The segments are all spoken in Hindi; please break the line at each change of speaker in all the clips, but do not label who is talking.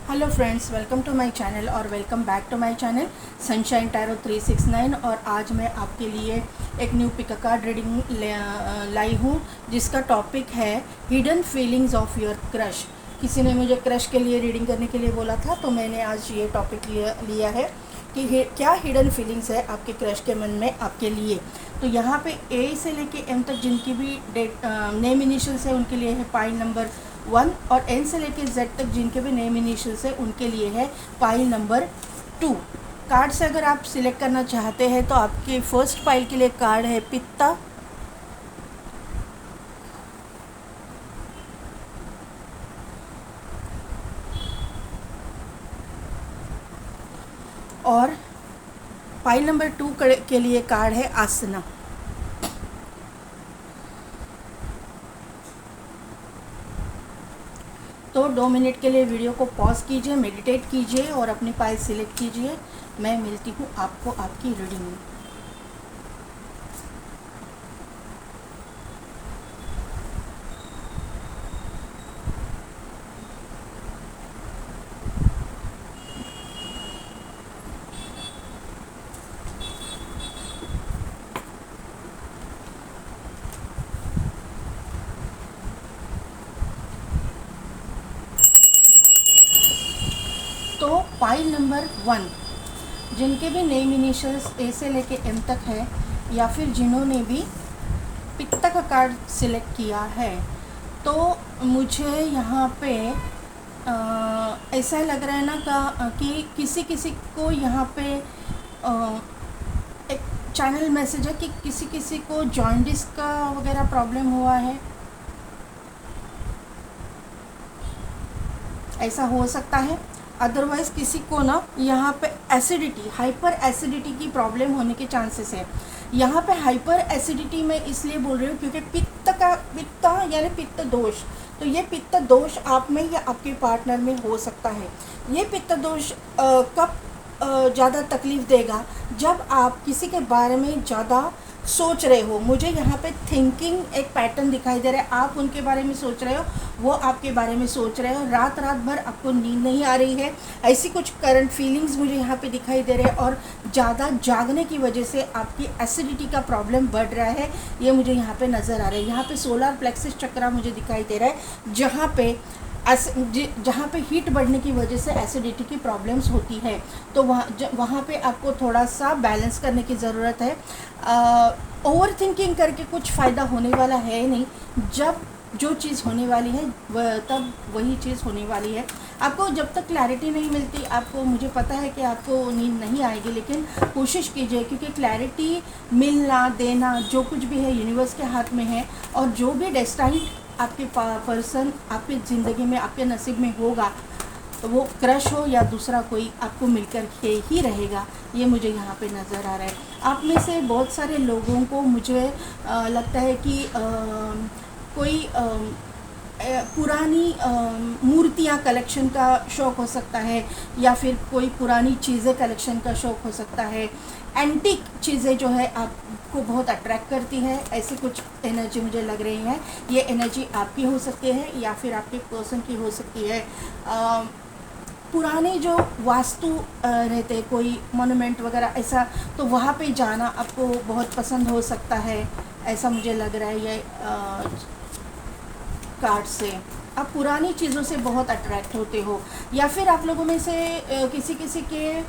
Hello friends, welcome to my channel और welcome back to my channel sunshine tarot 369। और आज मैं आपके लिए एक न्यू पिक कार्ड रीडिंग लाई हूँ जिसका टॉपिक है hidden feelings of your crush. किसी ने मुझे क्रश के लिए रीडिंग करने के लिए बोला था, तो मैंने आज ये टॉपिक लिया है कि क्या हिडन फीलिंग्स है आपके क्रश के मन में आपके लिए। तो यहाँ पे ए से लेके एम तक जिनकी भी नेम इनिशियल्स है उनके लिए है पाइल नंबर 1, और एन से लेके जेड तक जिनके भी नेम इनिशियल्स है उनके लिए है पाइल नंबर 2। कार्ड से अगर आप सिलेक्ट करना चाहते हैं तो आपके फर्स्ट पाइल के लिए कार्ड है पित्ता, और पाइल नंबर 2 के लिए कार्ड है आसना। तो 2 मिनट के लिए वीडियो को पॉज कीजिए, मेडिटेट कीजिए और अपनी पाइल सिलेक्ट कीजिए। मैं मिलती हूँ आपको आपकी रीडिंग में। तो पाइल नंबर 1 जिनके भी नेम इनिशियल्स ए से लेके एम तक है, या फिर जिन्होंने भी पित्ता का कार्ड सिलेक्ट किया है, तो मुझे यहाँ पे ऐसा लग रहा है ना कि किसी किसी को यहाँ पे एक चैनल मैसेज है कि किसी किसी को जॉन्डिस का वगैरह प्रॉब्लम हुआ है, ऐसा हो सकता है। अदरवाइज़ किसी को ना यहाँ पे एसिडिटी, हाइपर एसिडिटी की प्रॉब्लम होने के चांसेस है। यहाँ पे हाइपर एसिडिटी मैं इसलिए बोल रही हूँ क्योंकि पित्त यानी पित्त दोष, तो ये पित्त दोष आप में या आपके पार्टनर में हो सकता है। ये पित्त दोष कब ज़्यादा तकलीफ़ देगा, जब आप किसी के बारे में ज़्यादा सोच रहे हो। मुझे यहाँ पे थिंकिंग एक पैटर्न दिखाई दे रहा है, आप उनके बारे में सोच रहे हो, वो आपके बारे में सोच रहे हो, रात भर आपको नींद नहीं आ रही है, ऐसी कुछ करंट फीलिंग्स मुझे यहाँ पे दिखाई दे रहे हैं। और ज़्यादा जागने की वजह से आपकी एसिडिटी का प्रॉब्लम बढ़ रहा है, ये मुझे यहाँ पे नज़र आ रहा है। यहाँ पे सोलर प्लेक्सस चक्रा मुझे दिखाई दे रहा है, जहाँ पे हीट बढ़ने की वजह से एसिडिटी की प्रॉब्लम्स होती है। तो वहाँ पे आपको थोड़ा सा बैलेंस करने की ज़रूरत है। ओवर थिंकिंग करके कुछ फ़ायदा होने वाला है नहीं। जब जो चीज़ होने वाली है तब वही चीज़ होने वाली है। आपको जब तक क्लैरिटी नहीं मिलती, आपको, मुझे पता है कि आपको नींद नहीं आएगी, लेकिन कोशिश कीजिए, क्योंकि क्लैरिटी मिलना देना जो कुछ भी है यूनिवर्स के हाथ में है। और जो भी डेस्टाइन आपके पर्सन आपकी ज़िंदगी में, आपके नसीब में होगा, तो वो क्रश हो या दूसरा कोई, आपको मिलकर के ही रहेगा। ये मुझे यहाँ पे नज़र आ रहा है। आप में से बहुत सारे लोगों को मुझे लगता है कि कोई पुरानी मूर्तियाँ कलेक्शन का शौक़ हो सकता है, या फिर कोई पुरानी चीज़ें कलेक्शन का शौक़ हो सकता है। एंटीक चीज़ें जो है आपको बहुत अट्रैक्ट करती है, ऐसी कुछ एनर्जी मुझे लग रही है। ये एनर्जी आपकी हो सकती है या फिर आपके पर्सन की हो सकती है। पुराने जो वास्तु रहते, कोई मोनूमेंट वगैरह ऐसा, तो वहाँ पे जाना आपको बहुत पसंद हो सकता है, ऐसा मुझे लग रहा है। ये कार्ड से आप पुरानी चीज़ों से बहुत अट्रैक्ट होते हो, या फिर आप लोगों में से किसी किसी के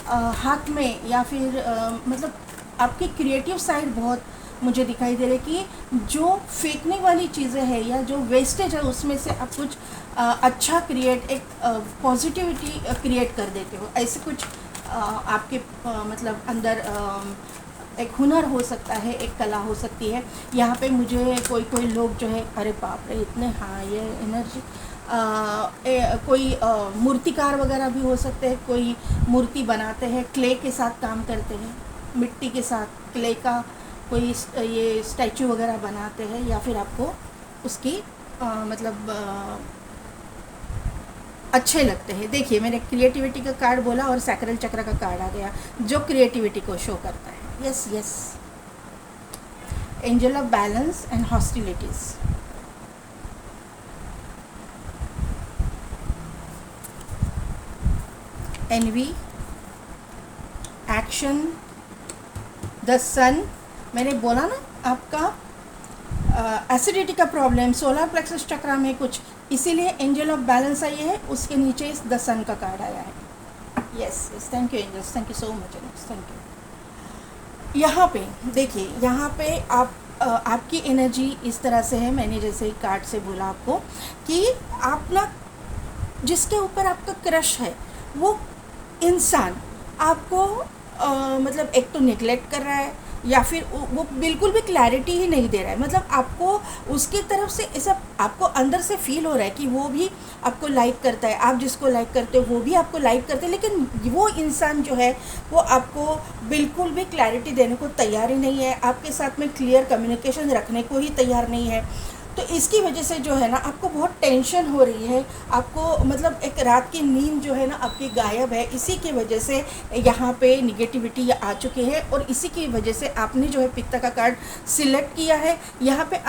हाथ में, या फिर मतलब आपकी क्रिएटिव साइड बहुत मुझे दिखाई दे रही है कि जो फेंकने वाली चीज़ें हैं या जो वेस्टेज है उसमें से आप कुछ अच्छा क्रिएट, एक पॉजिटिविटी क्रिएट कर देते हो। ऐसे कुछ आपके मतलब अंदर एक हुनर हो सकता है, एक कला हो सकती है। यहाँ पे मुझे कोई लोग जो है, अरे बाप रे इतने, हाँ ये एनर्जी, कोई मूर्तिकार वगैरह भी हो सकते हैं, कोई मूर्ति बनाते हैं, क्ले के साथ काम करते हैं, मिट्टी के साथ क्ले का कोई ये स्टैचू वगैरह बनाते हैं, या फिर आपको उसकी मतलब अच्छे लगते हैं। देखिए, मैंने क्रिएटिविटी का कार्ड बोला और सैक्रल चक्र का कार्ड आ गया जो क्रिएटिविटी को शो करता है। Yes yes, angel of balance and hostilities. Envy, action, the sun. मैंने बोला ना आपका एसिडिटी का प्रॉब्लम सोलर प्लेक्सस चक्रा में कुछ, इसीलिए एंजल ऑफ बैलेंस आई है, उसके नीचे द सन का कार्ड आया है। Yes yes, thank you angels, thank you so much angels, thank you. यहाँ पे देखिए, यहाँ पे आपकी एनर्जी इस तरह से है, मैंने जैसे ही कार्ड से बोला आपको कि आप ना जिसके ऊपर आपका क्रश है वो इंसान आपको मतलब एक तो निगलेक्ट कर रहा है, या फिर वो बिल्कुल भी क्लैरिटी ही नहीं दे रहा है। मतलब आपको उसकी तरफ से ऐसा आपको अंदर से फील हो रहा है कि वो भी आपको लाइक करता है, आप जिसको लाइक करते हो वो भी आपको लाइक करते हैं, लेकिन वो इंसान जो है वो आपको बिल्कुल भी क्लैरिटी देने को तैयार ही नहीं है, आपके साथ में क्लियर कम्युनिकेशन रखने को ही तैयार नहीं है। तो इसकी वजह से जो है ना आपको बहुत टेंशन हो रही है, आपको मतलब एक रात की नींद जो है ना आपकी गायब है, इसी की वजह से यहाँ पे निगेटिविटी आ चुकी है, और इसी की वजह से आपने जो है पित्ता का कार्ड सिलेक्ट किया है। यहाँ पे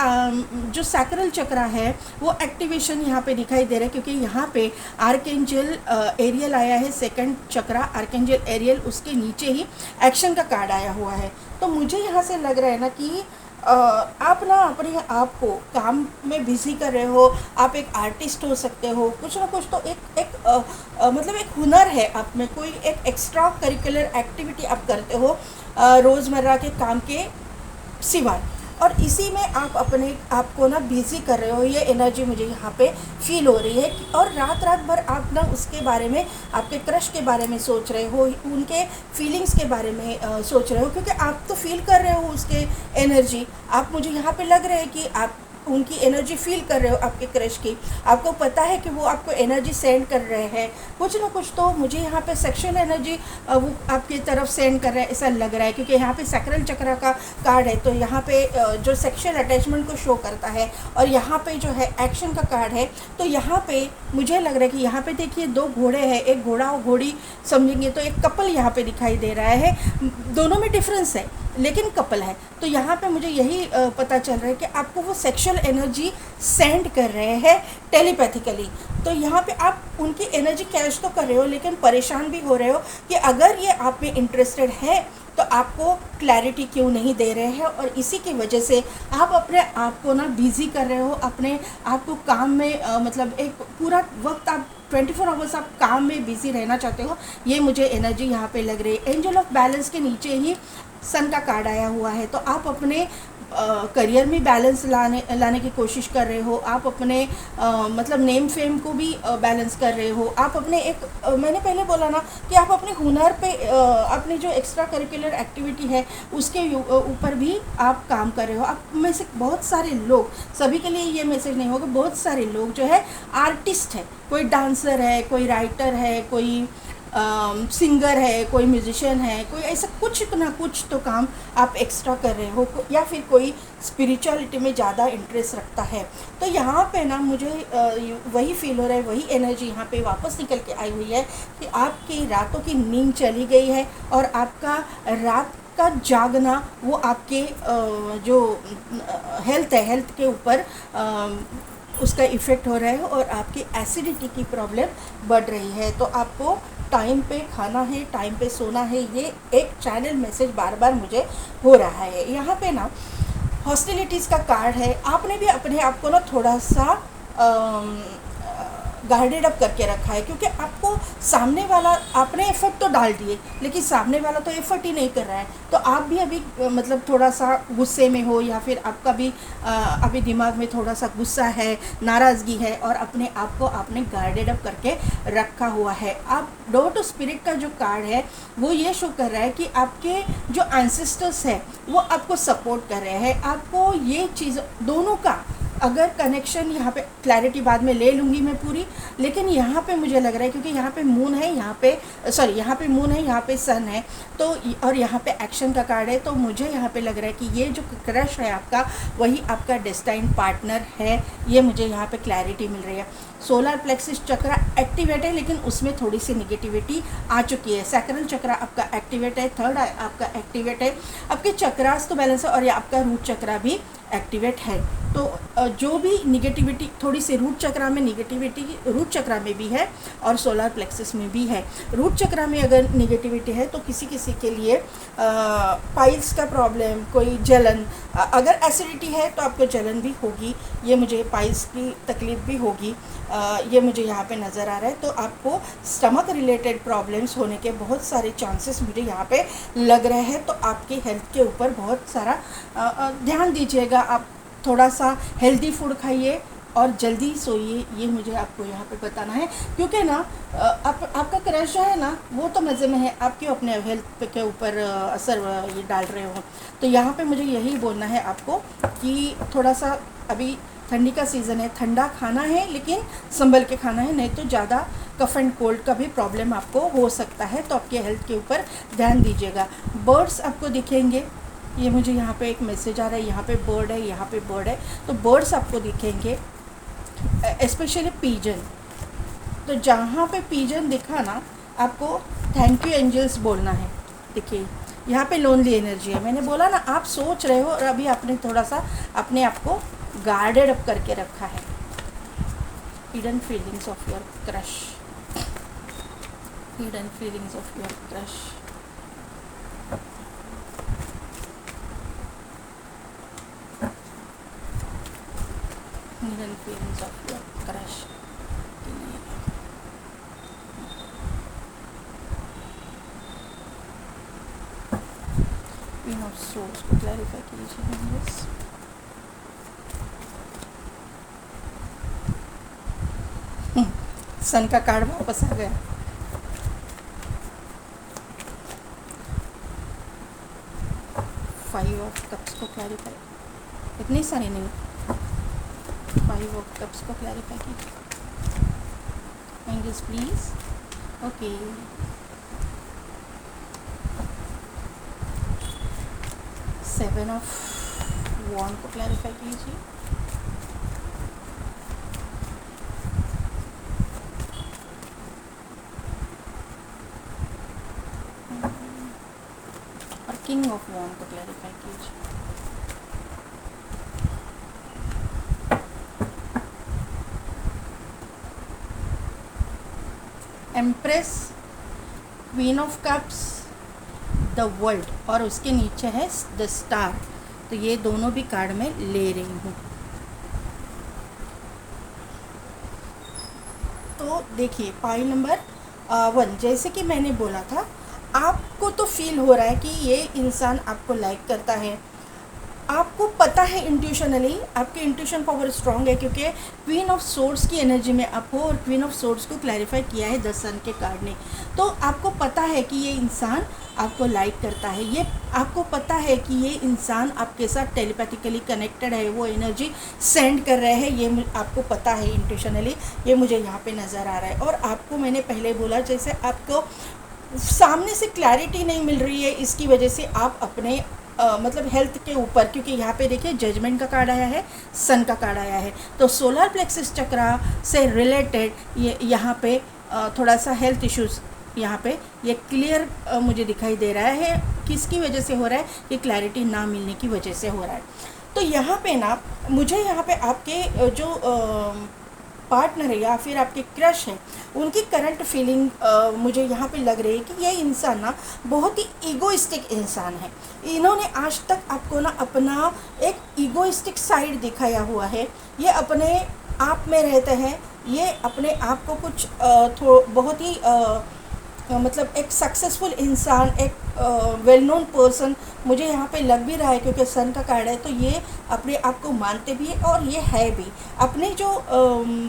जो सैक्रल चक्रा है वो एक्टिवेशन यहाँ पे दिखाई दे रहा है, क्योंकि यहाँ पे आर्कएंजल एरियल आया है, सेकंड चक्रा आर्कएंजल एरियल, उसके नीचे ही एक्शन का कार्ड आया हुआ है। तो मुझे यहाँ से लग रहा है ना कि आप ना अपने आप को काम में बिज़ी कर रहे हो, आप एक आर्टिस्ट हो सकते हो, कुछ ना कुछ तो मतलब एक हुनर है आप में, कोई एक एक्स्ट्रा करिकुलर एक्टिविटी आप करते हो रोज़मर्रा के काम के सिवाय, और इसी में आप अपने आप को ना बिज़ी कर रहे हो। ये एनर्जी मुझे यहाँ पे फील हो रही है और रात रात भर आप ना उसके बारे में, आपके क्रश के बारे में सोच रहे हो, उनके फीलिंग्स के बारे में सोच रहे हो, क्योंकि आप तो फील कर रहे हो उसके एनर्जी। आप मुझे यहाँ पे लग रहे हैं कि आप उनकी एनर्जी फील कर रहे हो, आपके क्रश की, आपको पता है कि वो आपको एनर्जी सेंड कर रहे हैं, कुछ ना कुछ तो मुझे यहाँ पे सेक्सुअल एनर्जी वो आपकी तरफ सेंड कर रहा है, ऐसा लग रहा है, क्योंकि यहाँ पे सैक्रल चक्र का कार्ड है, तो यहाँ पे जो सेक्सुअल अटैचमेंट को शो करता है, और यहाँ पे जो है एक्शन का कार्ड है। तो यहाँ पे मुझे लग रहा है कि यहाँ पे देखिए दो घोड़े हैं, एक घोड़ा और घोड़ी समझेंगे तो एक कपल यहाँ पे दिखाई दे रहा है, दोनों में डिफरेंस है लेकिन कपल है। तो यहाँ पे मुझे यही पता चल रहा है कि आपको वो सेक्सुअल एनर्जी सेंड कर रहे हैं टेलीपैथिकली। तो यहाँ पे आप उनकी एनर्जी कैच तो कर रहे हो, लेकिन परेशान भी हो रहे हो कि अगर ये आप में इंटरेस्टेड है तो आपको क्लैरिटी क्यों नहीं दे रहे हैं, और इसी की वजह से आप अपने आप को ना बिज़ी कर रहे हो, अपने आप को काम में मतलब एक पूरा वक्त आप 24 आवर्स आप काम में बिज़ी रहना चाहते हो। ये मुझे एनर्जी यहाँ पे लग रही है। एंजल ऑफ बैलेंस के नीचे ही सन का कार्ड आया हुआ है, तो आप अपने करियर में बैलेंस लाने की कोशिश कर रहे हो, आप अपने मतलब नेम फेम को भी बैलेंस कर रहे हो, आप अपने एक मैंने पहले बोला ना कि आप अपने हुनर पे अपनी जो एक्स्ट्रा करिकुलर एक्टिविटी है उसके ऊपर भी आप काम कर रहे हो। आप में से बहुत सारे लोग, सभी के लिए ये मैसेज नहीं होगा, बहुत सारे लोग जो है आर्टिस्ट है, कोई डांसर है, कोई राइटर है, कोई सिंगर है, कोई म्यूजिशियन है, कोई ऐसा कुछ ना कुछ तो काम आप एक्स्ट्रा कर रहे हो, या फिर कोई स्पिरिचुअलिटी में ज़्यादा इंटरेस्ट रखता है। तो यहाँ पे ना मुझे वही फील हो रहा है, वही एनर्जी यहाँ पे वापस निकल के आई हुई है कि आपकी रातों की नींद चली गई है, और आपका रात का जागना वो आपके जो हेल्थ है, हेल्थ के ऊपर उसका इफ़ेक्ट हो रहा है, और आपकी एसिडिटी की प्रॉब्लम बढ़ रही है। तो आपको टाइम पे खाना है, टाइम पे सोना है, ये एक चैनल मैसेज बार बार मुझे हो रहा है। यहाँ पे ना हॉस्टिलिटीज़ का कार्ड है, आपने भी अपने आप को ना थोड़ा सा गार्डेड अप करके रखा है, क्योंकि आपको सामने वाला, आपने एफर्ट तो डाल दिए लेकिन सामने वाला तो एफर्ट ही नहीं कर रहा है, तो आप भी अभी मतलब थोड़ा सा गुस्से में हो, या फिर आपका भी अभी दिमाग में थोड़ा सा गुस्सा है, नाराज़गी है, और अपने आप को आपने गार्डेड अप करके रखा हुआ है। आप डोर टू स्पिरिट का जो कार्ड है वो ये शो कर रहा है कि आपके जो एंसेस्टर्स है वो आपको सपोर्ट कर रहे हैं, आपको ये चीज़ दोनों का अगर कनेक्शन, यहाँ पे क्लैरिटी बाद में ले लूँगी मैं पूरी, लेकिन यहाँ पे मुझे लग रहा है क्योंकि यहाँ पे मून है, यहाँ पे मून है, यहाँ पे सन है, तो और यहाँ पे एक्शन का कार्ड है, तो मुझे यहाँ पे लग रहा है कि ये जो क्रश है आपका वही आपका डेस्टाइन पार्टनर है। ये मुझे यहाँ पे क्लैरिटी मिल रही है। सोलर प्लेक्सिस चक्रा एक्टिवेट है, लेकिन उसमें थोड़ी सी निगेटिविटी आ चुकी है। सैक्रल चक्रा आपका एक्टिवेट है, थर्ड आपका एक्टिवेट है, आपके चक्रास तो बैलेंस है, और ये आपका रूट चक्रा भी एक्टिवेट है। तो जो भी निगेटिविटी थोड़ी सी रूट चक्रा में निगेटिविटी रूट चक्रा में भी है और सोलर प्लेक्सस में भी है। रूट चक्रा में अगर निगेटिविटी है तो किसी किसी के लिए पाइल्स का प्रॉब्लम, कोई जलन, अगर एसिडिटी है तो आपको जलन भी होगी, ये मुझे पाइल्स की तकलीफ़ भी होगी, ये मुझे यहाँ पे नज़र आ रहा है। तो आपको स्टमक रिलेटेड प्रॉब्लम्स होने के बहुत सारे चांसेस मुझे यहाँ पे लग रहे हैं। तो आपके हेल्थ के ऊपर बहुत सारा ध्यान दीजिएगा। आप थोड़ा सा हेल्दी फूड खाइए और जल्दी सोइए, ये मुझे आपको यहाँ पे बताना है। क्योंकि ना आपका क्रश जो है ना वो तो मज़े में है, आप क्यों अपने हेल्थ के ऊपर असर ये डाल रहे हो। तो यहाँ पे मुझे यही बोलना है आपको कि थोड़ा सा अभी ठंडी का सीज़न है, ठंडा खाना है लेकिन संभल के खाना है, नहीं तो ज़्यादा कफ एंड कोल्ड का भी प्रॉब्लम आपको हो सकता है। तो आपके हेल्थ के ऊपर ध्यान दीजिएगा। बर्ड्स आपको दिखेंगे, ये मुझे यहाँ पे एक मैसेज आ रहा है, यहाँ पे बर्ड है, यहाँ पे बर्ड है, तो बर्ड्स आपको दिखेंगे, स्पेशली पीजन। तो जहाँ पे पीजन दिखा ना आपको थैंक यू एंजल्स बोलना है। देखिए यहाँ पे लोनली एनर्जी है, मैंने बोला ना आप सोच रहे हो और अभी आपने थोड़ा सा अपने आप को गार्डेड अप करके रखा है। Hidden feelings of your crush, hidden feelings of your crush. Hidden feelings of your crush. Queen of swords को क्लैरिफाई कीजिए बस। सन का कार्ड वापस आ गया। फाइव ऑफ कप्स को क्लैरिफाई, इतनी सारी नहीं, 5 ऑफ कप्स को क्लैरिफाई कीजिए angels please. Okay, seven of wand को क्लैरिफाई कीजिए। और किंग ऑफ वॉन्ड को क्लैरिफाई कीजिए। Empress, queen of cups, the world और उसके नीचे है द स्टार। तो ये दोनों भी कार्ड में ले रही हूँ। तो देखिए पाइल नंबर 1, जैसे कि मैंने बोला था, आपको तो फील हो रहा है कि ये इंसान आपको लाइक करता है, आपको पता है इंट्यूशनली, आपके इंट्यूशन पावर स्ट्रांग है क्योंकि क्वीन ऑफ सोर्ड्स की एनर्जी में आप हो और क्वीन ऑफ सोर्ड्स को क्लैरिफाई किया है द सन के कार्ड ने। तो आपको पता है कि ये इंसान आपको लाइक करता है, ये आपको पता है कि ये इंसान आपके साथ टेलीपैथिकली कनेक्टेड है, वो एनर्जी सेंड कर रहे हैं, ये आपको पता है इंट्यूशनली, ये मुझे यहाँ पे नज़र आ रहा है। और आपको मैंने पहले बोला जैसे आपको सामने से क्लैरिटी नहीं मिल रही है, इसकी वजह से आप अपने मतलब हेल्थ के ऊपर, क्योंकि यहाँ पे देखिए जजमेंट का कार्ड आया है, सन का कार्ड आया है, तो सोलर प्लेक्सस चक्रा से रिलेटेड ये यहाँ पे थोड़ा सा हेल्थ इश्यूज़ यहाँ पे ये क्लियर मुझे दिखाई दे रहा है। किसकी वजह से हो रहा है? ये क्लैरिटी ना मिलने की वजह से हो रहा है। तो यहाँ पे ना मुझे यहाँ पे आपके जो पार्टनर है या फिर आपके क्रश है, उनकी करंट फीलिंग मुझे यहाँ पे लग रही है कि ये इंसान ना बहुत ही ईगोइस्टिक इंसान है। इन्होंने आज तक आपको ना अपना एक ईगोइस्टिक साइड दिखाया हुआ है। ये अपने आप में रहते हैं, ये अपने आप को कुछ बहुत ही मतलब एक सक्सेसफुल इंसान, एक वेल नोन पर्सन मुझे यहाँ पे लग भी रहा है क्योंकि सन का कार्ड है। तो ये अपने आप को मानते भी है और ये है भी, अपने जो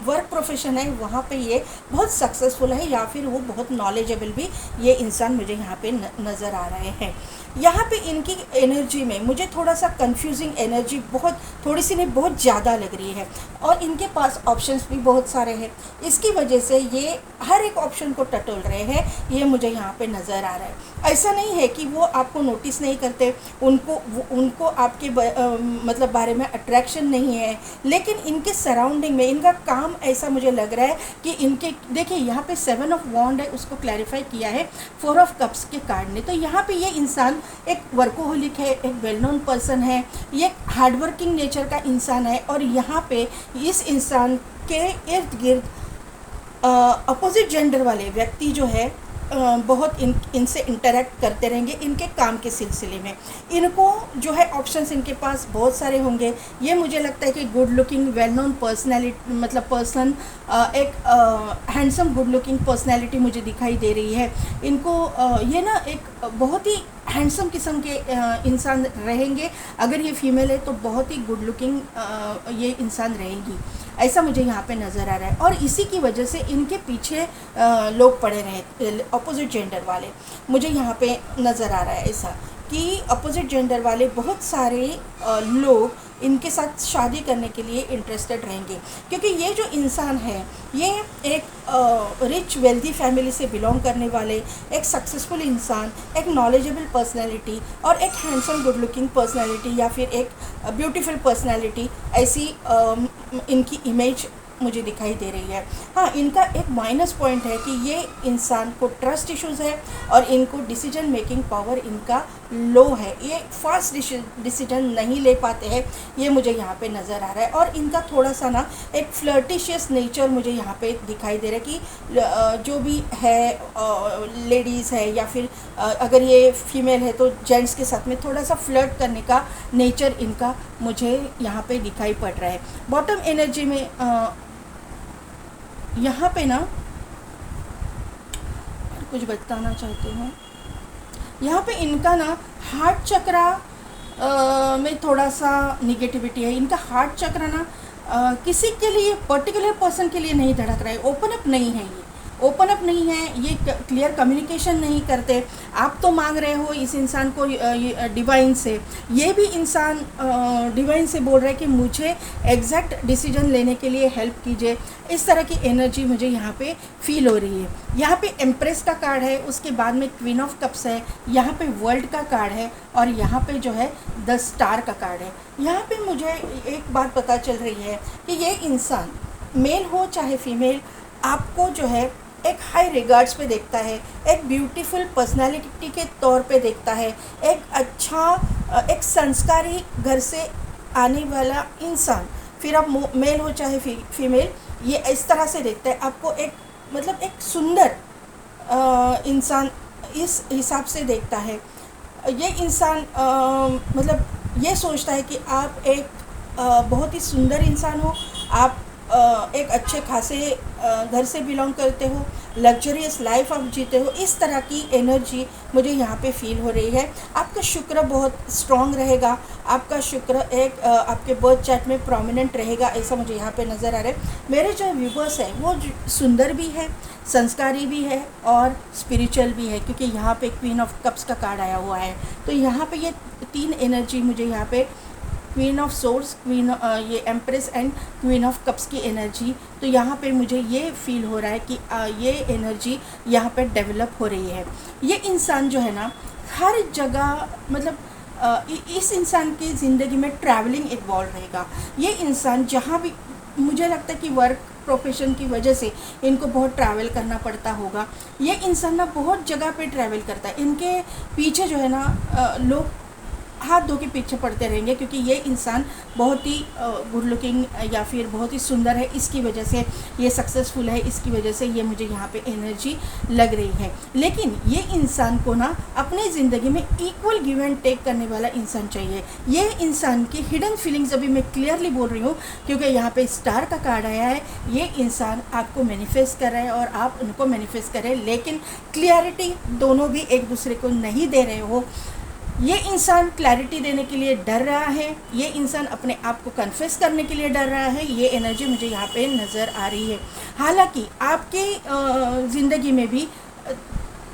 वर्क प्रोफेशन है वहाँ पे ये बहुत सक्सेसफुल है या फिर वो बहुत नॉलेजेबल भी ये इंसान मुझे यहाँ पे नज़र आ रहे हैं। यहाँ पे इनकी एनर्जी में मुझे थोड़ा सा कंफ्यूजिंग एनर्जी बहुत थोड़ी सी नहीं बहुत ज़्यादा लग रही है और इनके पास ऑप्शंस भी बहुत सारे हैं। इसकी वजह से ये हर एक ऑप्शन को टटोल रहे हैं ये मुझे यहाँ पे नज़र आ रहा है। ऐसा नहीं है कि वो आपको नोटिस नहीं करते, उनको आपके मतलब बारे में अट्रैक्शन नहीं है, लेकिन इनके सराउंडिंग में इनका काम ऐसा मुझे लग रहा है कि इनके, देखिए यहाँ पे 7 ऑफ वॉन्ड है, उसको क्लैरिफाई किया है 4 ऑफ कप्स के कार्ड ने। तो यहाँ पे ये इंसान एक वर्कोहोलिक है, एक वेल नोन पर्सन है, ये एक हार्डवर्किंग नेचर का इंसान है, और यहाँ पे इस इंसान के इर्द गिर्द अपोजिट जेंडर वाले व्यक्ति जो है बहुत इनसे इंटरेक्ट करते रहेंगे इनके काम के सिलसिले में। इनको जो है ऑप्शंस इनके पास बहुत सारे होंगे। ये मुझे लगता है कि good looking well known personality, मतलब पर्सन, एक हैंडसम गुड लुकिंग पर्सनैलिटी मुझे दिखाई दे रही है। इनको ये ना एक बहुत ही हैंडसम किस्म के इंसान रहेंगे। अगर ये फीमेल है तो बहुत ही गुड लुकिंग ये इंसान रहेगी, ऐसा मुझे यहाँ पे नज़र आ रहा है। और इसी की वजह से इनके पीछे लोग पड़े रहे, अपोजिट जेंडर वाले, मुझे यहाँ पे नज़र आ रहा है ऐसा कि अपोजिट जेंडर वाले बहुत सारे लोग इनके साथ शादी करने के लिए इंटरेस्टेड रहेंगे, क्योंकि ये जो इंसान है ये एक रिच वेल्दी फैमिली से बिलोंग करने वाले, एक सक्सेसफुल इंसान, एक नॉलेजेबल पर्सनैलिटी और एक हैंडसम गुड लुकिंग पर्सनैलिटी या फिर एक ब्यूटीफुल पर्सनैलिटी, ऐसी इनकी इमेज मुझे दिखाई दे रही है। हाँ, इनका एक माइनस पॉइंट है कि ये इंसान को ट्रस्ट इश्यूज़ है और इनको डिसीजन मेकिंग पावर इनका लो है, ये फास्ट डिसीजन नहीं ले पाते हैं, ये मुझे यहाँ पे नज़र आ रहा है। और इनका थोड़ा सा ना एक फ्लर्टिशियस नेचर मुझे यहाँ पे दिखाई दे रहा है कि जो भी है लेडीज़ है या फिर अगर ये फीमेल है तो जेंट्स के साथ में थोड़ा सा फ्लर्ट करने का नेचर इनका मुझे यहाँ पे दिखाई पड़ रहा है। बॉटम एनर्जी में यहाँ पे ना कुछ बताना चाहती हूँ, यहाँ पे इनका ना हार्ट चक्रा में थोड़ा सा निगेटिविटी है। इनका हार्ट चक्रा ना किसी के लिए पर्टिकुलर पर्सन के लिए नहीं धड़क रहा है, ओपन अप नहीं है, ये ओपन अप नहीं है, ये क्लियर कम्युनिकेशन नहीं करते। आप तो मांग रहे हो इस इंसान को डिवाइन से, ये भी इंसान डिवाइन से बोल रहा है कि मुझे एग्जैक्ट डिसीजन लेने के लिए हेल्प कीजिए। इस तरह की एनर्जी मुझे यहाँ पे फील हो रही है। यहाँ पे एम्प्रेस का कार्ड है, उसके बाद में क्वीन ऑफ कप्स है, यहाँ पे वर्ल्ड का कार्ड है और यहाँ पे जो है द स्टार का कार्ड है। यहाँ पे मुझे एक बात पता चल रही है कि ये इंसान मेल हो चाहे फीमेल, आपको जो है एक हाई रिगार्ड्स पे देखता है, एक ब्यूटीफुल पर्सनालिटी के तौर पे देखता है, एक अच्छा एक संस्कारी घर से आने वाला इंसान, फिर आप मेल हो चाहे फीमेल, ये इस तरह से देखता है आपको, एक मतलब एक सुंदर इंसान इस हिसाब से देखता है। ये इंसान मतलब ये सोचता है कि आप एक बहुत ही सुंदर इंसान हो, आप एक अच्छे खासे घर से बिलोंग करते हो, लग्जरियस लाइफ आप जीते हो, इस तरह की एनर्जी मुझे यहाँ पे फील हो रही है। आपका शुक्र बहुत स्ट्रॉन्ग रहेगा, आपका शुक्र एक आपके बर्थ चार्ट में प्रोमिनेंट रहेगा, ऐसा मुझे यहाँ पे नज़र आ रहा है। मेरे जो व्यूवर्स है वो सुंदर भी है, संस्कारी भी है और स्पिरिचुअल भी है, क्योंकि यहाँ पे क्वीन ऑफ कप्स का कार्ड आया हुआ है। तो यहाँ पे ये तीन एनर्जी मुझे यहाँ पे क्वीन ऑफ सोर्स, ये empress and queen of cups की एनर्जी, तो यहाँ पे मुझे ये फील हो रहा है कि ये एनर्जी यहाँ पे डेवलप हो रही है। ये इंसान जो है ना हर जगह मतलब इस इंसान की ज़िंदगी में ट्रैवलिंग इन्वॉल्व रहेगा। ये इंसान जहाँ भी, मुझे लगता है कि वर्क प्रोफेशन की वजह से इनको बहुत ट्रैवल करना पड़ता होगा। ये इंसान ना बहुत जगह पे ट्रैवल करता है, इनके पीछे जो है ना लोग हाथ धो के पीछे पड़ते रहेंगे, क्योंकि ये इंसान बहुत ही गुड लुकिंग या फिर बहुत ही सुंदर है, इसकी वजह से ये सक्सेसफुल है, इसकी वजह से ये मुझे यहाँ पे एनर्जी लग रही है। लेकिन ये इंसान को ना अपनी ज़िंदगी में इक्वल गिव एंड टेक करने वाला इंसान चाहिए। ये इंसान की हिडन फीलिंग्स अभी मैं क्लियरली बोल रही हूँ, क्योंकि यहाँ पे स्टार का कार्ड आया है। ये इंसान आपको मैनिफेस्ट कर रहा है और आप उनको मैनिफेस्ट कर रहे हैं, लेकिन क्लियरिटी दोनों भी एक दूसरे को नहीं दे रहे हो। ये इंसान क्लैरिटी देने के लिए डर रहा है, ये इंसान अपने आप को कन्फेस करने के लिए डर रहा है, ये एनर्जी मुझे यहाँ पे नज़र आ रही है। हालांकि आपके ज़िंदगी में भी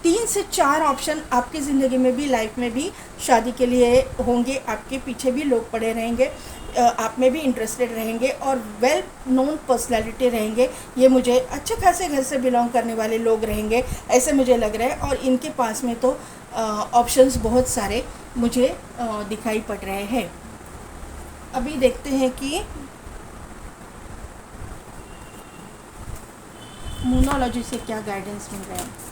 3 से 4 ऑप्शन आपकी ज़िंदगी में भी, लाइफ में भी शादी के लिए होंगे, आपके पीछे भी लोग पड़े रहेंगे। आप में भी इंटरेस्टेड रहेंगे और वेल नोन पर्सनैलिटी रहेंगे। ये मुझे अच्छे खासे घर से बिलोंग करने वाले लोग रहेंगे ऐसे मुझे लग रहा है, और इनके पास में तो ऑप्शंस बहुत सारे मुझे दिखाई पड़ रहे हैं। अभी देखते हैं कि मूनोलॉजी से क्या गाइडेंस मिल रहा है।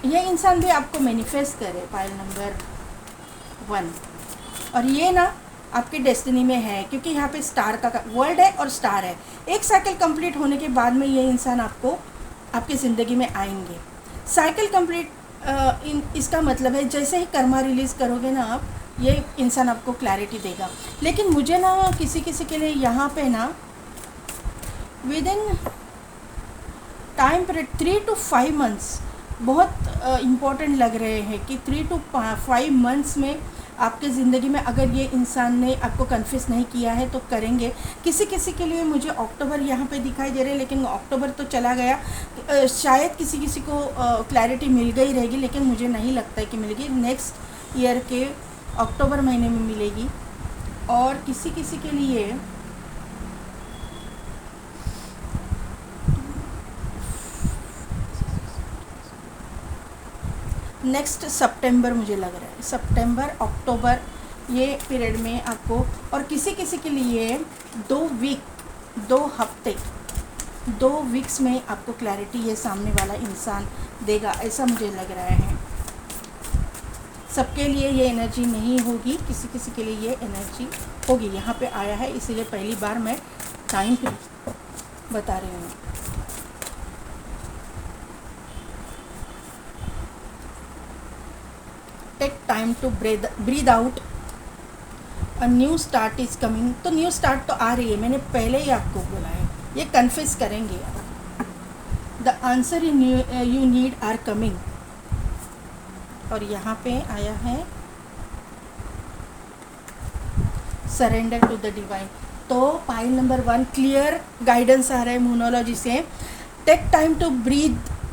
ये इंसान भी आपको मैनिफेस्ट करे, पाइल नंबर 1, और ये ना आपकी डेस्टिनी में है, क्योंकि यहाँ पे स्टार का वर्ल्ड है और स्टार है। एक साइकिल कंप्लीट होने के बाद में ये इंसान आपको आपकी ज़िंदगी में आएंगे। साइकिल कंप्लीट इसका मतलब है जैसे ही कर्मा रिलीज़ करोगे ना आप, ये इंसान आपको क्लैरिटी देगा। लेकिन मुझे ना किसी किसी के लिए यहाँ पे ना with in time period 3 to 5 months बहुत इम्पॉर्टेंट लग रहे हैं कि 3 to 5 मंथ्स में आपके ज़िंदगी में अगर ये इंसान ने आपको कन्फ्यूज़ नहीं किया है तो करेंगे। किसी किसी के लिए मुझे अक्टूबर यहाँ पे दिखाई दे रहे हैं, लेकिन अक्टूबर तो चला गया। शायद किसी किसी को क्लैरिटी मिल गई रहेगी, लेकिन मुझे नहीं लगता है कि मिलेगी। नेक्स्ट ईयर के अक्टूबर महीने में मिलेगी। और किसी किसी के लिए नेक्स्ट सितंबर मुझे लग रहा है, सितंबर अक्टूबर ये पीरियड में आपको, और किसी किसी के लिए 2 हफ्ते 2 वीक्स में आपको क्लैरिटी ये सामने वाला इंसान देगा, ऐसा मुझे लग रहा है। सबके लिए ये एनर्जी नहीं होगी, किसी किसी के लिए ये एनर्जी होगी। यहाँ पे आया है, इसलिए पहली बार मैं टाइम पे बता रही हूँ। Take time to breathe out, a new start is coming. तो न्यू स्टार्ट तो आ रही है, मैंने पहले ही आपको बोला है, ये कन्फेस करेंगे। The answer you need are coming, और यहाँ पे आया है सरेंडर टू द डिवाइन। तो पाइल नंबर 1 क्लियर गाइडेंस आ रहा है मूनोलॉजी से। Take time to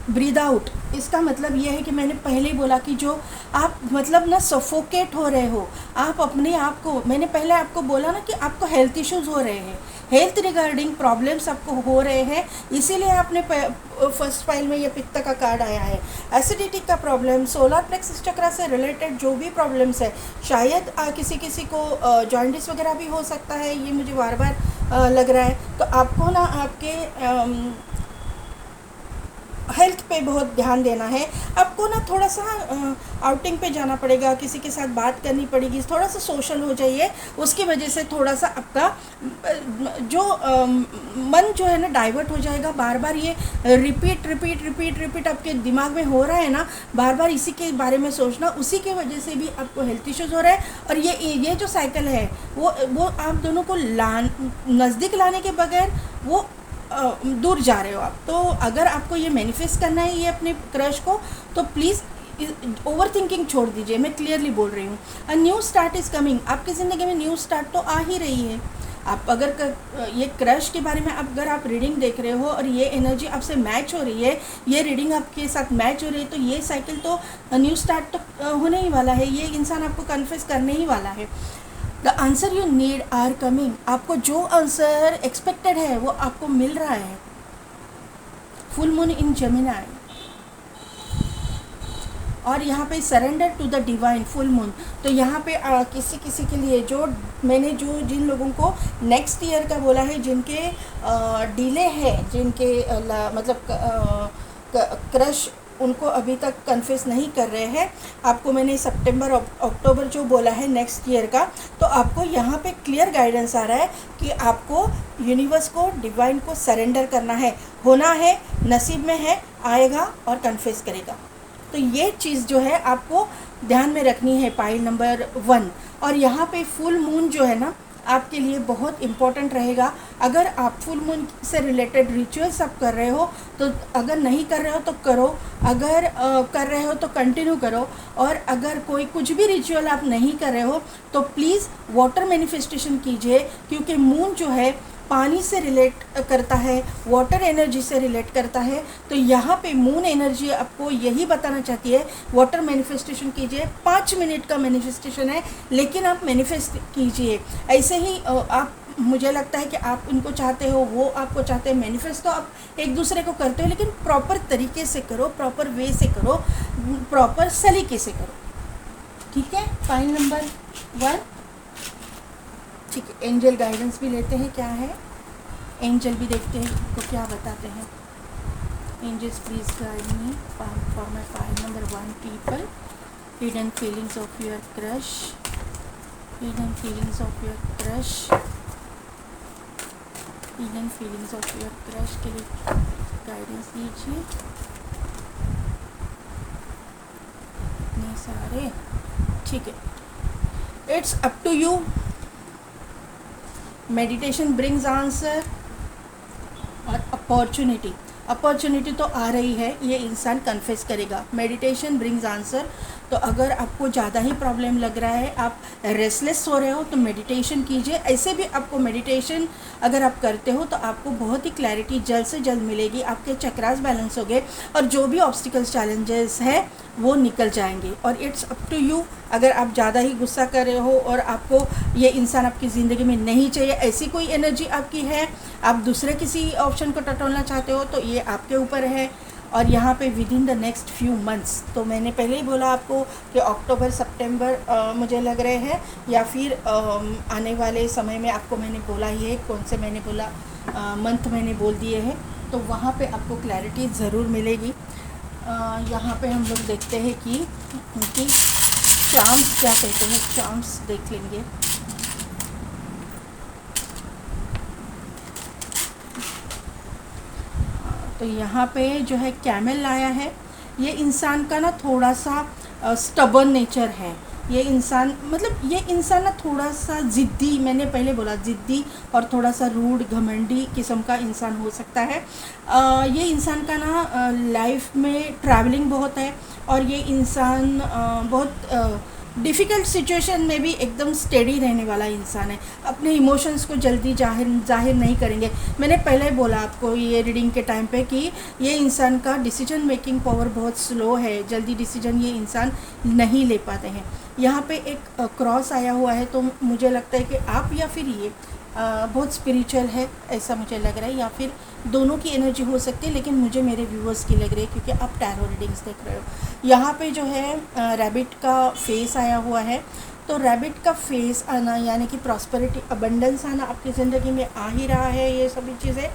breathe out, इसका मतलब ये है कि मैंने पहले ही बोला कि जो आप मतलब ना सफोकेट हो रहे हो आप अपने आप को, मैंने पहले आपको बोला ना कि आपको हेल्थ इश्यूज़ हो रहे हैं, हेल्थ रिगार्डिंग प्रॉब्लम्स आपको हो रहे हैं, इसीलिए आपने फर्स्ट फाइल में ये पित्त का कार्ड आया है। एसिडिटी का प्रॉब्लम, सोलर प्लेक्सस चक्र से रिलेटेड जो भी प्रॉब्लम्स है, शायद किसी किसी को जॉइंटिस वगैरह भी हो सकता है, ये मुझे बार बार लग रहा है। तो आपको ना आपके हेल्थ पे बहुत ध्यान देना है। आपको ना थोड़ा सा आउटिंग पे जाना पड़ेगा, किसी के साथ बात करनी पड़ेगी, थोड़ा सा सोशल हो जाइए, उसकी वजह से थोड़ा सा आपका जो मन जो है ना डाइवर्ट हो जाएगा। बार बार ये रिपीट आपके दिमाग में हो रहा है ना, बार बार इसी के बारे में सोचना, उसी की वजह से भी आपको हेल्थ इश्यूज़ हो रहा है। और ये जो साइकिल है वो आप दोनों को नज़दीक लाने के बगैर वो दूर जा रहे हो आप। तो अगर आपको ये मैनिफेस्ट करना है ये अपने क्रश को, तो प्लीज़ ओवर थिंकिंग छोड़ दीजिए, मैं क्लियरली बोल रही हूँ। अ न्यू स्टार्ट इज़ कमिंग, आपकी ज़िंदगी में न्यू स्टार्ट तो आ ही रही है। आप अगर ये क्रश के बारे में अगर आप रीडिंग देख रहे हो और ये एनर्जी आपसे मैच हो रही है, ये रीडिंग आपके साथ मैच हो रही है, तो ये साइकिल तो न्यू स्टार्ट तो होने ही वाला है, ये इंसान आपको कन्फेस करने ही वाला है। The answer you need are coming, आपको जो आंसर एक्सपेक्टेड है वो आपको मिल रहा है। फुल मून इन जेमिनी, और यहाँ पे surrender to the divine full moon. तो यहाँ पे किसी किसी के लिए जो मैंने जिन लोगों को नेक्स्ट ईयर का बोला है, जिनके डिले है, जिनके मतलब क्रश उनको अभी तक कन्फेस नहीं कर रहे हैं, आपको मैंने सितंबर अक्टूबर जो बोला है नेक्स्ट ईयर का, तो आपको यहाँ पे क्लियर गाइडेंस आ रहा है कि आपको यूनिवर्स को, डिवाइन को सरेंडर करना है, होना है, नसीब में है, आएगा और कन्फेस करेगा। तो ये चीज़ जो है आपको ध्यान में रखनी है पाइल नंबर 1। और यहाँ पे फुल मून जो है ना, आपके लिए बहुत इम्पोर्टेंट रहेगा। अगर आप फुल मून से रिलेटेड रिचुअल्स आप कर रहे हो तो, अगर नहीं कर रहे हो तो करो, अगर कर रहे हो तो कंटिन्यू करो, और अगर कोई कुछ भी रिचुअल आप नहीं कर रहे हो तो प्लीज़ वाटर मैनिफेस्टेशन कीजिए, क्योंकि मून जो है पानी से रिलेट करता है, वाटर एनर्जी से रिलेट करता है। तो यहाँ पे मून एनर्जी आपको यही बताना चाहती है, वाटर मैनिफेस्टेशन कीजिए। 5 मिनट का मैनिफेस्टेशन है, लेकिन आप मैनिफेस्ट कीजिए। ऐसे ही आप, मुझे लगता है कि आप उनको चाहते हो, वो आपको चाहते हैं, मैनिफेस्ट तो आप एक दूसरे को करते हो, लेकिन प्रॉपर तरीके से करो, प्रॉपर वे से करो, प्रॉपर सलीके से करो। ठीक है, फाइल नंबर 1। ठीक है, एंजल गाइडेंस भी लेते हैं, क्या है एंजल भी देखते हैं तो क्या बताते हैं। Angels please guide me for my file number 1। People, hidden feelings of your crush, hidden feelings of your crush, hidden feelings of your crush के लिए गाइडेंस दीजिए। इतने सारे, ठीक है, it's up to you. Meditation brings answer और अपॉर्चुनिटी तो आ रही है, ये इंसान कन्फेस करेगा। मेडिटेशन ब्रिंग्स आंसर, तो अगर आपको ज़्यादा ही प्रॉब्लम लग रहा है, आप रेस्टलेस हो रहे हो, तो मेडिटेशन कीजिए। ऐसे भी आपको मेडिटेशन अगर आप करते हो तो आपको बहुत ही क्लैरिटी जल्द से जल्द मिलेगी, आपके चक्रास बैलेंस हो गए और जो भी ऑब्स्टिकल्स चैलेंजेस है वो निकल जाएंगे। और इट्स अप टू यू, अगर आप ज़्यादा ही गुस्सा कर रहे हो और आपको ये इंसान आपकी ज़िंदगी में नहीं चाहिए, ऐसी कोई एनर्जी आपकी है, आप दूसरे किसी ऑप्शन को टटोलना चाहते हो, तो ये आपके ऊपर है। और यहाँ पे with in the next few months, तो मैंने पहले ही बोला आपको कि अक्टूबर सितंबर मुझे लग रहे हैं, या फिर आने वाले समय में आपको मैंने बोला ही है, कौन से मैंने बोला मंथ मैंने बोल दिए हैं, तो वहाँ पे आपको क्लैरिटी ज़रूर मिलेगी। यहाँ पे हम लोग देखते हैं कि उनकी चार्म्स क्या कहते हैं, चार्म्स देख लेंगे। तो यहाँ पे जो है कैमल लाया है, ये इंसान का ना थोड़ा सा स्टबर्न नेचर है। ये इंसान, मतलब ये इंसान ना थोड़ा सा ज़िद्दी, मैंने पहले बोला ज़िद्दी, और थोड़ा सा रूड घमंडी किस्म का इंसान हो सकता है। ये इंसान का ना लाइफ में ट्रैवलिंग बहुत है, और ये इंसान बहुत डिफ़िकल्ट सिचुएशन में भी एकदम स्टेडी रहने वाला इंसान है। अपने इमोशंस को जल्दी जाहिर नहीं करेंगे। मैंने पहले बोला आपको ये रीडिंग के टाइम पे कि ये इंसान का डिसीजन मेकिंग पावर बहुत स्लो है, जल्दी डिसीजन ये इंसान नहीं ले पाते हैं। यहाँ पे एक क्रॉस आया हुआ है, तो मुझे लगता है कि आप या फिर ये बहुत स्पिरिचुअल है, ऐसा मुझे लग रहा है, या फिर दोनों की एनर्जी हो सकती है, लेकिन मुझे मेरे व्यूअर्स की लग रही है क्योंकि आप टैरो रीडिंग्स देख रहे हो। यहाँ पे जो है रैबिट का फेस आया हुआ है, तो रैबिट का फेस आना यानी कि प्रॉस्पेरिटी, अबंडेंस आना आपकी ज़िंदगी में आ ही रहा है। ये सभी चीज़ें,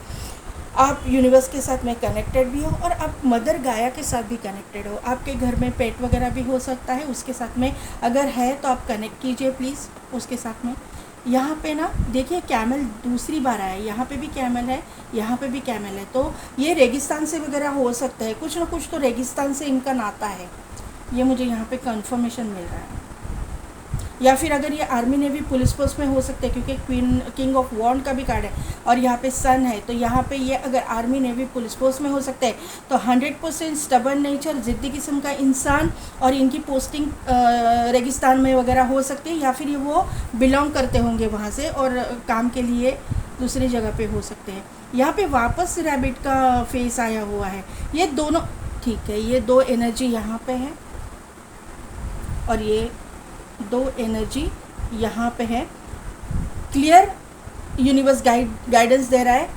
आप यूनिवर्स के साथ में कनेक्टेड भी हो और आप मदर गाया के साथ भी कनेक्टेड हो। आपके घर में पेट वगैरह भी हो सकता है, उसके साथ में अगर है तो आप कनेक्ट कीजिए प्लीज़ उसके साथ में। यहाँ पे ना देखिए कैमल दूसरी बार आया, यहाँ पे भी कैमल है, यहाँ पे भी कैमल है, तो ये रेगिस्तान से वगैरह हो सकता है, कुछ ना कुछ तो रेगिस्तान से इनका नाता है, ये मुझे यहाँ पे कंफर्मेशन मिल रहा है। या फिर अगर ये आर्मी नेवी पुलिस फोर्स में हो सकते हैं, क्योंकि किंग ऑफ वॉन्ड का भी कार्ड है और यहाँ पे सन है, तो यहाँ पे ये अगर आर्मी नेवी पुलिस फोर्स में हो सकते हैं तो 100% स्टबर्न नेचर, ज़िद्दी किस्म का इंसान, और इनकी पोस्टिंग रेगिस्तान में वगैरह हो सकती है, या फिर ये वो बिलोंग करते होंगे वहाँ से और काम के लिए दूसरी जगह पे हो सकते हैं। यहाँ पे वापस रैबिट का फेस आया हुआ है, ये दोनों ठीक है, ये दो एनर्जी यहाँ पे है और ये दो एनर्जी यहाँ पे है। क्लियर यूनिवर्स गाइडेंस दे रहा है,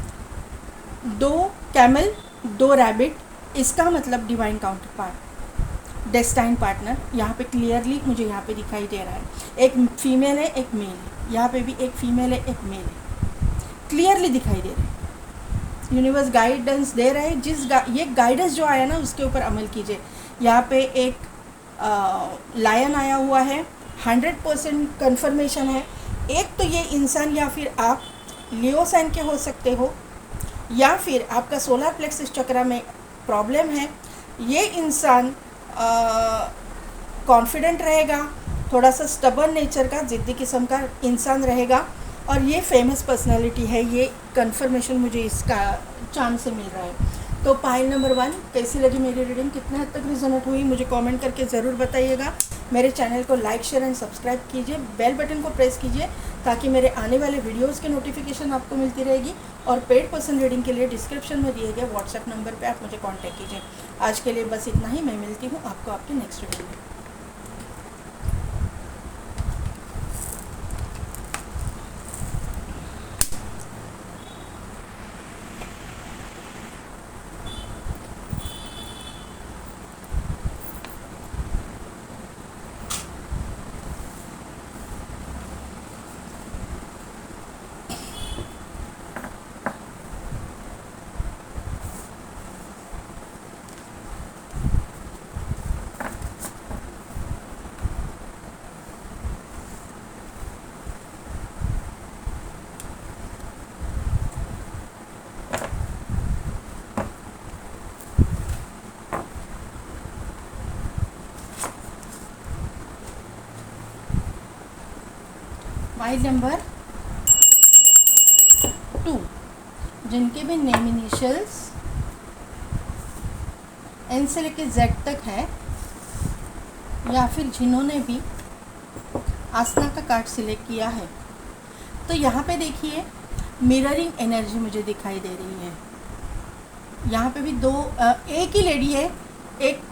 2 कैमल 2 रैबिट, इसका मतलब divine counter part, destined partner यहाँ पे क्लियरली मुझे यहाँ पे दिखाई दे रहा है। एक फीमेल है, एक मेल है, यहाँ पे भी एक फीमेल है, एक मेल है, क्लियरली दिखाई दे रहा है। यूनिवर्स गाइडेंस दे रहा है, ये गाइडेंस जो आया ना उसके ऊपर अमल कीजिए। यहाँ पे एक लायन आया हुआ है, 100% कन्फर्मेशन है। एक तो ये इंसान या फिर आप लियो साइन के हो सकते हो, या फिर आपका सोलर प्लेक्सस चक्र में प्रॉब्लम है। ये इंसान कॉन्फिडेंट रहेगा, थोड़ा सा स्टबर्न नेचर का, ज़िद्दी किस्म का इंसान रहेगा, और ये फेमस पर्सनालिटी है, ये कंफर्मेशन मुझे इसका चांद से मिल रहा है। तो पाइल नंबर 1, कैसी लगी मेरी रीडिंग, कितने हद तक रिजोनेट हुई, मुझे कमेंट करके ज़रूर बताइएगा। मेरे चैनल को लाइक शेयर एंड सब्सक्राइब कीजिए, बेल बटन को प्रेस कीजिए ताकि मेरे आने वाले वीडियोस के नोटिफिकेशन आपको मिलती रहेगी। और पेड पर्सन रीडिंग के लिए डिस्क्रिप्शन में दिए गए व्हाट्सएप नंबर पे आप मुझे कांटेक्ट कीजिए। आज के लिए बस इतना ही, मैं मिलती हूँ आपको आपकी नेक्स्ट वीडियो में। फाइल नंबर 2, जिनके भी नेम इनिशियल्स एन से लेके जेड तक है, या फिर जिन्होंने भी आसना का कार्ड सिलेक्ट किया है, तो यहाँ पे देखिए मिररिंग एनर्जी मुझे दिखाई दे रही है। यहाँ पे भी दो एक ही लेडी है, एक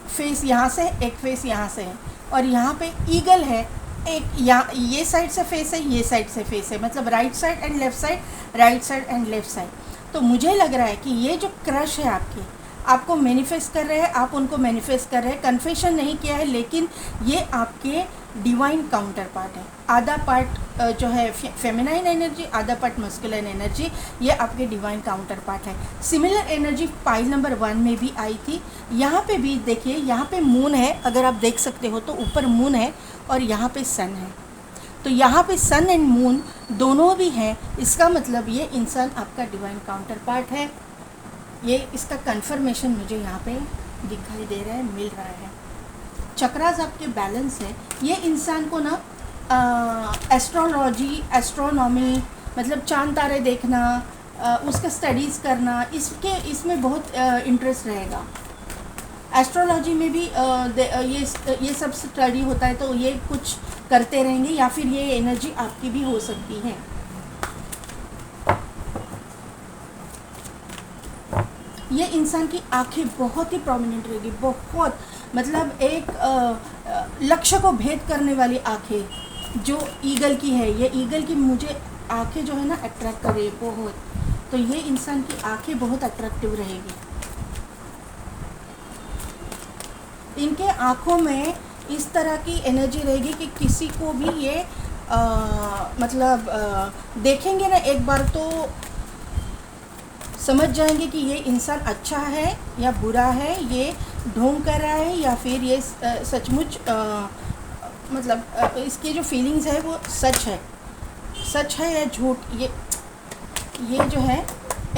फेस यहाँ से है, एक फेस यहाँ से है, और यहाँ पे ईगल है, एक यहाँ ये साइड से फेस है, ये साइड से फेस है, मतलब right side and left side, right side and left side. तो मुझे लग रहा है कि ये जो क्रश है आपकी, आपको मैनिफेस्ट कर रहे हैं, आप उनको मैनिफेस्ट कर रहे हैं, कन्फेशन नहीं किया है, लेकिन ये आपके डिवाइन काउंटर पार्ट है। आधा पार्ट जो है फेमिनाइन एनर्जी, आधा पार्ट मस्कुलिन एनर्जी, ये आपके डिवाइन काउंटर पार्ट है। सिमिलर एनर्जी पाइल नंबर 1 में भी आई थी। यहाँ पे भी देखिए, यहाँ पे मून है, अगर आप देख सकते हो तो ऊपर मून है और यहाँ पे सन है। तो यहाँ पे सन एंड मून दोनों भी हैं, इसका मतलब ये इंसान आपका डिवाइन काउंटर पार्ट है। ये इसका कन्फर्मेशन मुझे यहाँ पे दिखाई दे रहा है, मिल रहा है। चक्रास आपके बैलेंस है। ये इंसान को ना एस्ट्रोलॉजी, एस्ट्रोनॉमी, मतलब चांद तारे देखना, उसका स्टडीज़ करना, इसमें बहुत इंटरेस्ट रहेगा। एस्ट्रोलॉजी में भी ये सब स्टडी होता है, तो ये कुछ करते रहेंगे, या फिर ये एनर्जी आपकी भी हो सकती है। ये इंसान की आंखें बहुत ही प्रोमिनेंट रहेगी, बहुत, मतलब एक लक्ष्य को भेद करने वाली आंखें जो ईगल की है। ये ईगल की मुझे आंखें जो है ना अट्रैक्ट कर रही है बहुत। तो ये इंसान की आंखें बहुत अट्रैक्टिव रहेगी। इनके आँखों में इस तरह की एनर्जी रहेगी कि किसी को भी ये देखेंगे ना एक बार तो समझ जाएंगे कि ये इंसान अच्छा है या बुरा है, ये ढोंग कर रहा है या फिर ये सचमुच इसकी जो फीलिंग्स है वो सच है या झूठ। ये जो है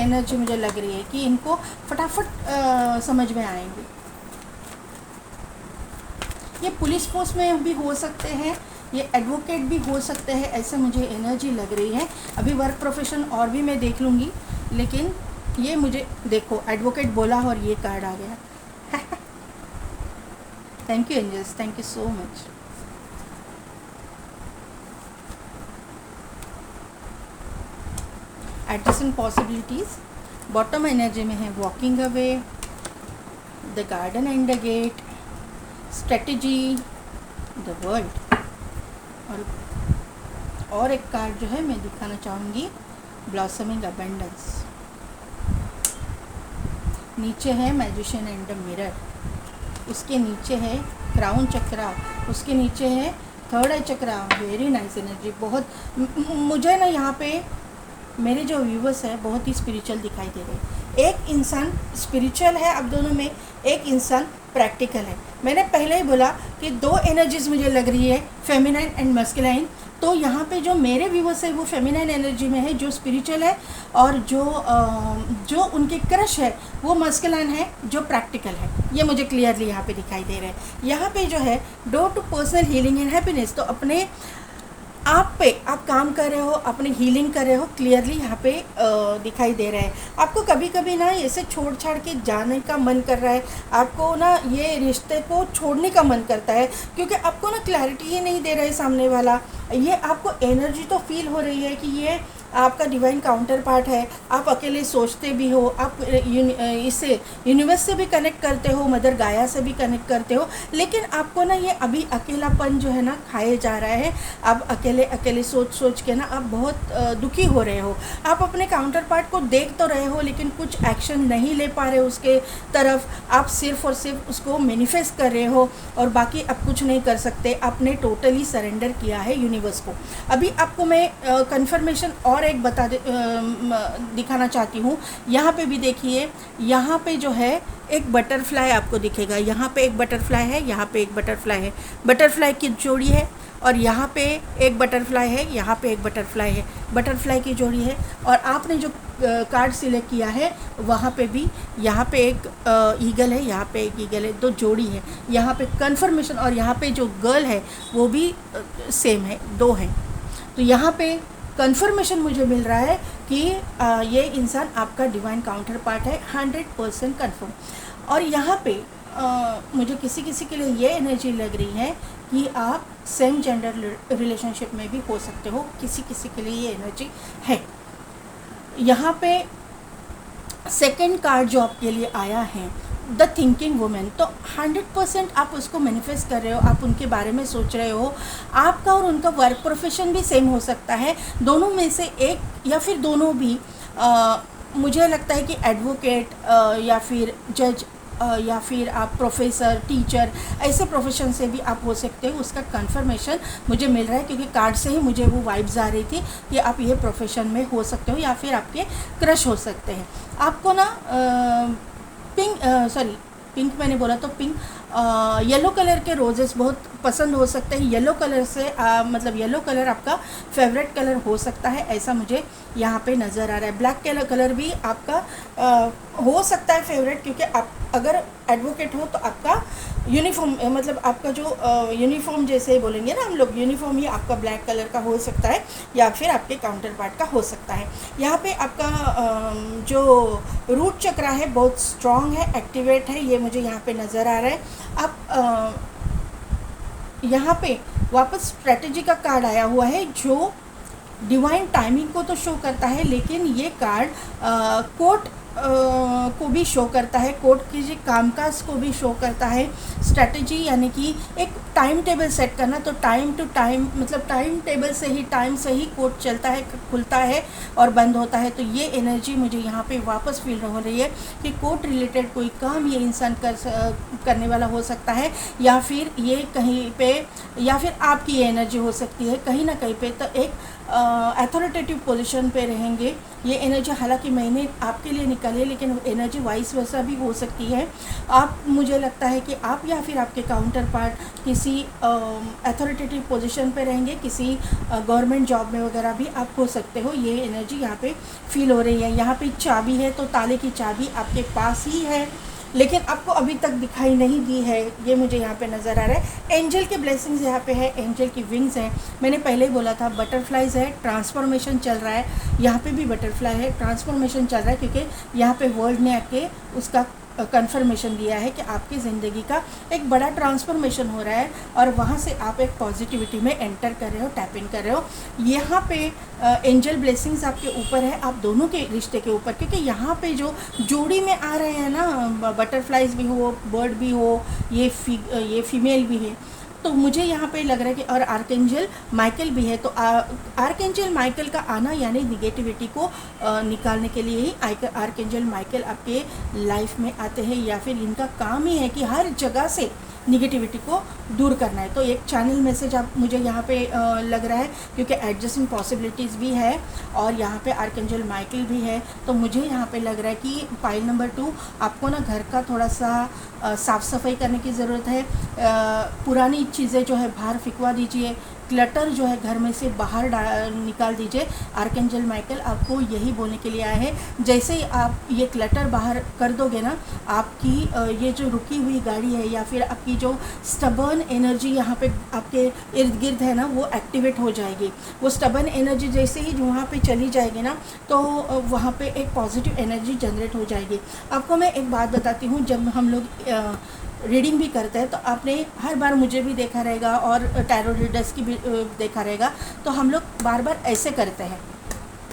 एनर्जी मुझे लग रही है कि इनको फटाफट समझ में आएंगे। ये पुलिस फोर्स में भी हो सकते हैं, ये एडवोकेट भी हो सकते हैं, ऐसे मुझे एनर्जी लग रही है। अभी वर्क प्रोफेशन और भी मैं देख लूँगी, लेकिन ये मुझे देखो एडवोकेट बोला और ये कार्ड आ गया। Thank you angels, thank you so much. Adjustment possibilities bottom energy में है walking away, the garden and the gate, strategy, the world, और एक कार्ड जो है मैं दिखाना चाहूँगी ब्लॉसमिंग अबेंडेंस। नीचे है मैजिशियन एंड द मिरर, उसके नीचे है क्राउन चक्रा, उसके नीचे है third eye chakra. Very nice energy. बहुत मुझे ना यहाँ पे मेरे जो व्यूवर्स है बहुत ही स्पिरिचुअल दिखाई दे रहे हैं। एक इंसान स्पिरिचुअल है अब दोनों में, एक इंसान प्रैक्टिकल है। मैंने पहले ही बोला कि दो एनर्जीज मुझे लग रही है, फेमिनाइन एंड मस्कुलाइन। तो यहाँ पे जो मेरे व्यूवर्स है वो फेमिनाइन एनर्जी में है, जो स्पिरिचुअल है, और जो उनके क्रश है वो मस्कुलाइन है, जो प्रैक्टिकल है। ये मुझे क्लियरली यहाँ पे दिखाई दे रहा है। यहाँ पे जो है door to personal healing and happiness, तो अपने आप पे आप काम कर रहे हो, अपनी हीलिंग कर रहे हो, क्लियरली यहाँ पे दिखाई दे रहा है। आपको कभी कभी ना ऐसे छोड़ छाड़ के जाने का मन कर रहा है, आपको ना ये रिश्ते को छोड़ने का मन करता है, क्योंकि आपको ना क्लैरिटी ही नहीं दे रहा है सामने वाला। ये आपको एनर्जी तो फील हो रही है कि ये आपका डिवाइन काउंटर पार्ट है। आप अकेले सोचते भी हो, आप इससे यूनिवर्स से भी कनेक्ट करते हो, मदर गाया से भी कनेक्ट करते हो, लेकिन आपको ना ये अभी अकेलापन जो है ना खाए जा रहा है। आप अकेले अकेले सोच सोच के ना आप बहुत दुखी हो रहे हो। आप अपने काउंटर पार्ट को देख तो रहे हो, लेकिन कुछ एक्शन नहीं ले पा रहे हो उसके तरफ। आप सिर्फ और सिर्फ उसको मैनिफेस्ट कर रहे हो और बाकी आप कुछ नहीं कर सकते। आपने टोटली सरेंडर किया है यूनिवर्स को। अभी आपको मैं कंफर्मेशन और एक दिखाना चाहती हूँ। यहाँ पे भी देखिए, यहाँ पे जो है एक बटरफ्लाई आपको दिखेगा। यहाँ पे एक बटरफ्लाई है, यहाँ पे एक बटरफ्लाई है, बटरफ्लाई की जोड़ी है। और यहाँ पे एक बटरफ्लाई है, यहाँ पे एक बटरफ्लाई है, बटरफ्लाई की जोड़ी है। और आपने जो कार्ड सिलेक्ट किया है वहाँ पे भी, यहाँ पे एक ईगल है, यहाँ पे एक ईगल है, दो जोड़ी है। यहाँ पे कंफर्मेशन, और यहाँ पे जो गर्ल है वो भी सेम है, दो हैं। तो यहाँ पे कंफर्मेशन मुझे मिल रहा है कि ये इंसान आपका डिवाइन काउंटर पार्ट है, 100% कंफर्म। और यहाँ पे मुझे किसी किसी के लिए ये एनर्जी लग रही है कि आप सेम जेंडर रिलेशनशिप में भी हो सकते हो, किसी किसी के लिए ये एनर्जी है। यहाँ पे सेकंड कार्ड जो आपके लिए आया है, द थिंकिंग वुमेन, तो 100% आप उसको मैनिफेस्ट कर रहे हो, आप उनके बारे में सोच रहे हो। आपका और उनका वर्क प्रोफेशन भी सेम हो सकता है, दोनों में से एक या फिर दोनों भी। मुझे लगता है कि एडवोकेट या फिर जज या फिर आप प्रोफेसर, टीचर, ऐसे प्रोफेशन से भी आप हो सकते हो। उसका कंफर्मेशन मुझे मिल रहा है, क्योंकि कार्ड से ही मुझे वो वाइब्स आ रही थी कि आप ये प्रोफेशन में हो सकते हो या फिर आपके क्रश हो सकते हैं। आपको ना पिंक मैंने बोला तो पिंक, येलो कलर के रोजेस बहुत पसंद हो सकते हैं। येलो कलर से मतलब येलो कलर आपका फेवरेट कलर हो सकता है, ऐसा मुझे यहाँ पे नज़र आ रहा है। ब्लैक कलर भी आपका हो सकता है फेवरेट, क्योंकि आप अगर एडवोकेट हो तो आपका यूनिफॉर्म, मतलब आपका जो यूनिफॉर्म जैसे बोलेंगे ना हम लोग, यूनिफॉर्म ही आपका ब्लैक कलर का हो सकता है या फिर आपके काउंटर पार्ट का हो सकता है। यहाँ पे आपका जो रूट चक्र है बहुत स्ट्रॉन्ग है, एक्टिवेट है, ये मुझे यहाँ पे नज़र आ रहा है। आप यहाँ पे वापस स्ट्रेटजी का कार्ड आया हुआ है, जो डिवाइन टाइमिंग को तो शो करता है, लेकिन ये कार्ड कोर्ट को भी शो करता है, कोर्ट की जो कामकाज को भी शो करता है। स्ट्रेटजी यानी कि एक टाइम टेबल सेट करना, तो टाइम टू टाइम, मतलब टाइम टेबल से ही, टाइम से ही कोर्ट चलता है, खुलता है और बंद होता है। तो ये एनर्जी मुझे यहाँ पे वापस फील हो रही है कि कोर्ट रिलेटेड कोई काम ये इंसान करने वाला हो सकता है, या फिर ये कहीं पे, या फिर आपकी ये एनर्जी हो सकती है कहीं ना कहीं पे, तो एक अथॉरिटेटिव पोजीशन पे रहेंगे ये एनर्जी। हालांकि मैंने आपके लिए निकाली है, लेकिन एनर्जी वाइस वर्सा भी हो सकती है। आप, मुझे लगता है कि आप या फिर आपके काउंटर पार्ट किसी अथॉरिटेटिव पोजीशन पे रहेंगे, किसी गवर्नमेंट जॉब में वगैरह भी आप हो सकते हो। ये एनर्जी यहाँ पे फील हो रही है। यहाँ पे चाबी है, तो ताले की चाबी आपके पास ही है, लेकिन आपको अभी तक दिखाई नहीं दी है, ये मुझे यहाँ पे नज़र आ रहा है। एंजल के ब्लेसिंग्स यहाँ पे है, एंजल की विंग्स हैं। मैंने पहले ही बोला था बटरफ्लाइज है, ट्रांसफॉर्मेशन चल रहा है। यहाँ पे भी बटरफ्लाई है, ट्रांसफॉर्मेशन चल रहा है, क्योंकि यहाँ पे वर्ल्ड ने आके उसका कंफर्मेशन दिया है कि आपकी ज़िंदगी का एक बड़ा ट्रांसफॉर्मेशन हो रहा है, और वहाँ से आप एक पॉजिटिविटी में एंटर कर रहे हो, टैप इन कर रहे हो। यहाँ पे एंजल ब्लेसिंग्स आपके ऊपर है, आप दोनों के रिश्ते के ऊपर, क्योंकि यहाँ पे जो जोड़ी में आ रहे हैं ना, बटरफ्लाइज भी हो, बर्ड भी हो, ये फीमेल भी है, तो मुझे यहाँ पे लग रहा है कि, और आर्कएंजल माइकल भी है। तो आर्कएंजल माइकल का आना यानी निगेटिविटी को निकालने के लिए ही आर्कएंजल माइकल आपके लाइफ में आते हैं, या फिर इनका काम ही है कि हर जगह से निगेटिविटी को दूर करना है। तो एक चैनल मैसेज आप, मुझे यहाँ पे लग रहा है, क्योंकि एडजस्टिंग पॉसिबिलिटीज़ भी है और यहाँ पे आर्कएंजल माइकल भी है। तो मुझे यहाँ पे लग रहा है कि पाइल नंबर 2, आपको ना घर का थोड़ा सा साफ़ सफाई करने की ज़रूरत है। पुरानी चीज़ें जो है बाहर फिकवा दीजिए, क्लटर जो है घर में से बाहर निकाल दीजिए। आर्कएंजल माइकल आपको यही बोलने के लिए आए हैं। जैसे ही आप ये क्लटर बाहर कर दोगे ना, आपकी ये जो रुकी हुई गाड़ी है या फिर आपकी जो स्टबर्न एनर्जी यहाँ पे आपके इर्द गिर्द है ना, वो एक्टिवेट हो जाएगी। वो स्टबर्न एनर्जी जैसे ही वहाँ पे चली जाएगी ना, तो वहाँ पे एक पॉजिटिव एनर्जी जनरेट हो जाएगी। आपको मैं एक बात बताती हूँ, जब हम लोग रीडिंग भी करते हैं तो आपने हर बार मुझे भी देखा रहेगा और टैरो रीडर्स की भी देखा रहेगा, तो हम लोग बार बार ऐसे करते हैं।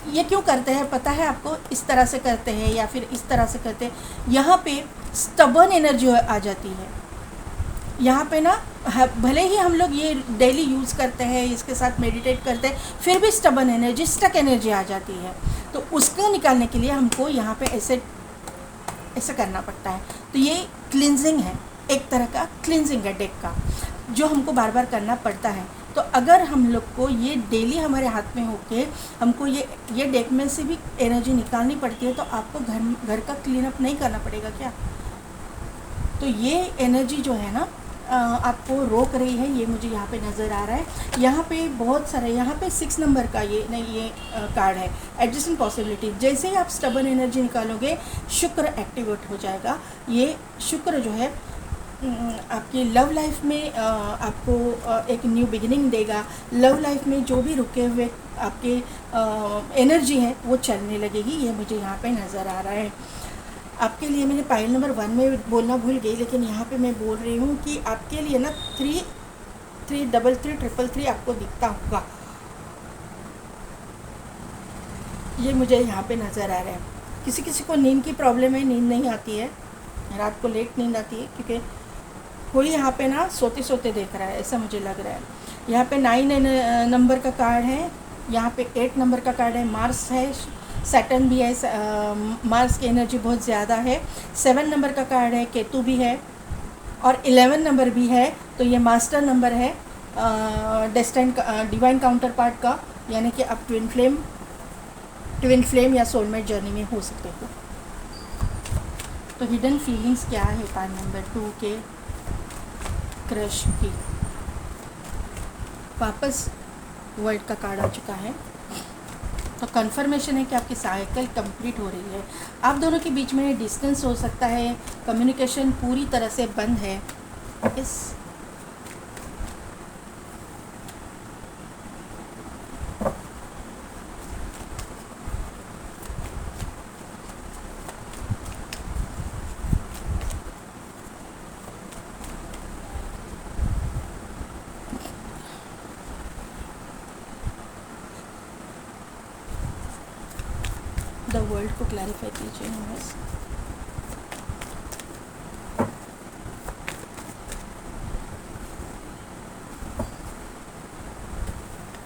ये क्यों करते हैं पता है आपको? इस तरह से करते हैं या फिर इस तरह से करते हैं। यहाँ पे स्टबर्न एनर्जी आ जाती है। यहाँ पे ना भले ही हम लोग ये डेली यूज़ करते हैं, इसके साथ मेडिटेट करते हैं, फिर भी स्टबर्न एनर्जी, स्टक एनर्जी आ जाती है। तो उसको निकालने के लिए हमको यहाँ पे ऐसे करना पड़ता है। तो ये क्लिनजिंग है, एक तरह का क्लिनजिंग है डेक का, जो हमको बार बार करना पड़ता है। तो अगर हम लोग को ये डेली हमारे हाथ में होके हमको ये डेक में से भी एनर्जी निकालनी पड़ती है, तो आपको घर का क्लीन अप नहीं करना पड़ेगा क्या? तो ये एनर्जी जो है ना आपको रोक रही है, ये मुझे यहाँ पे नज़र आ रहा है। यहाँ पे बहुत सारे, यहाँ पे 6 नंबर का ये कार्ड है, एडजस्टिंग पॉसिबिलिटी। जैसे ही आप स्टबर्न एनर्जी निकालोगे, शुक्र एक्टिवेट हो जाएगा। ये शुक्र जो है आपकी लव लाइफ में आपको एक न्यू बिगिनिंग देगा। लव लाइफ में जो भी रुके हुए आपके एनर्जी है वो चलने लगेगी, ये मुझे यहाँ पे नज़र आ रहा है। आपके लिए मैंने पाइल नंबर 1 में बोलना भूल गई, लेकिन यहाँ पे मैं बोल रही हूँ कि आपके लिए ना 33333 आपको दिखता होगा, ये मुझे यहाँ पे नज़र आ रहा है। किसी किसी को नींद की प्रॉब्लम है, नींद नहीं आती है, रात को लेट नींद आती है, क्योंकि कोई यहाँ पे ना सोते सोते देख रहा है, ऐसा मुझे लग रहा है। यहाँ पे 9 नंबर का कार्ड है, यहाँ पे 8 नंबर का कार्ड है, मार्स है, सैटर्न भी है, मार्स की एनर्जी बहुत ज़्यादा है। 7 नंबर का कार्ड है, केतु भी है, और 11 नंबर भी है। तो ये मास्टर नंबर है डेस्टाइन डिवाइन काउंटर पार्ट का, यानी कि आप ट्विन फ्लेम या सोलमेट जर्नी में हो सकते हो। तो हिडन फीलिंग्स क्या है कार्ड नंबर 2 के क्रश की? वापस वर्ल्ड का कार्ड आ चुका है। तो कंफर्मेशन है कि आपकी साइकिल कंप्लीट हो रही है। आप दोनों के बीच में डिस्टेंस हो सकता है, कम्युनिकेशन पूरी तरह से बंद है। इस द वर्ल्ड को क्लैरिफाई कीजिए बस।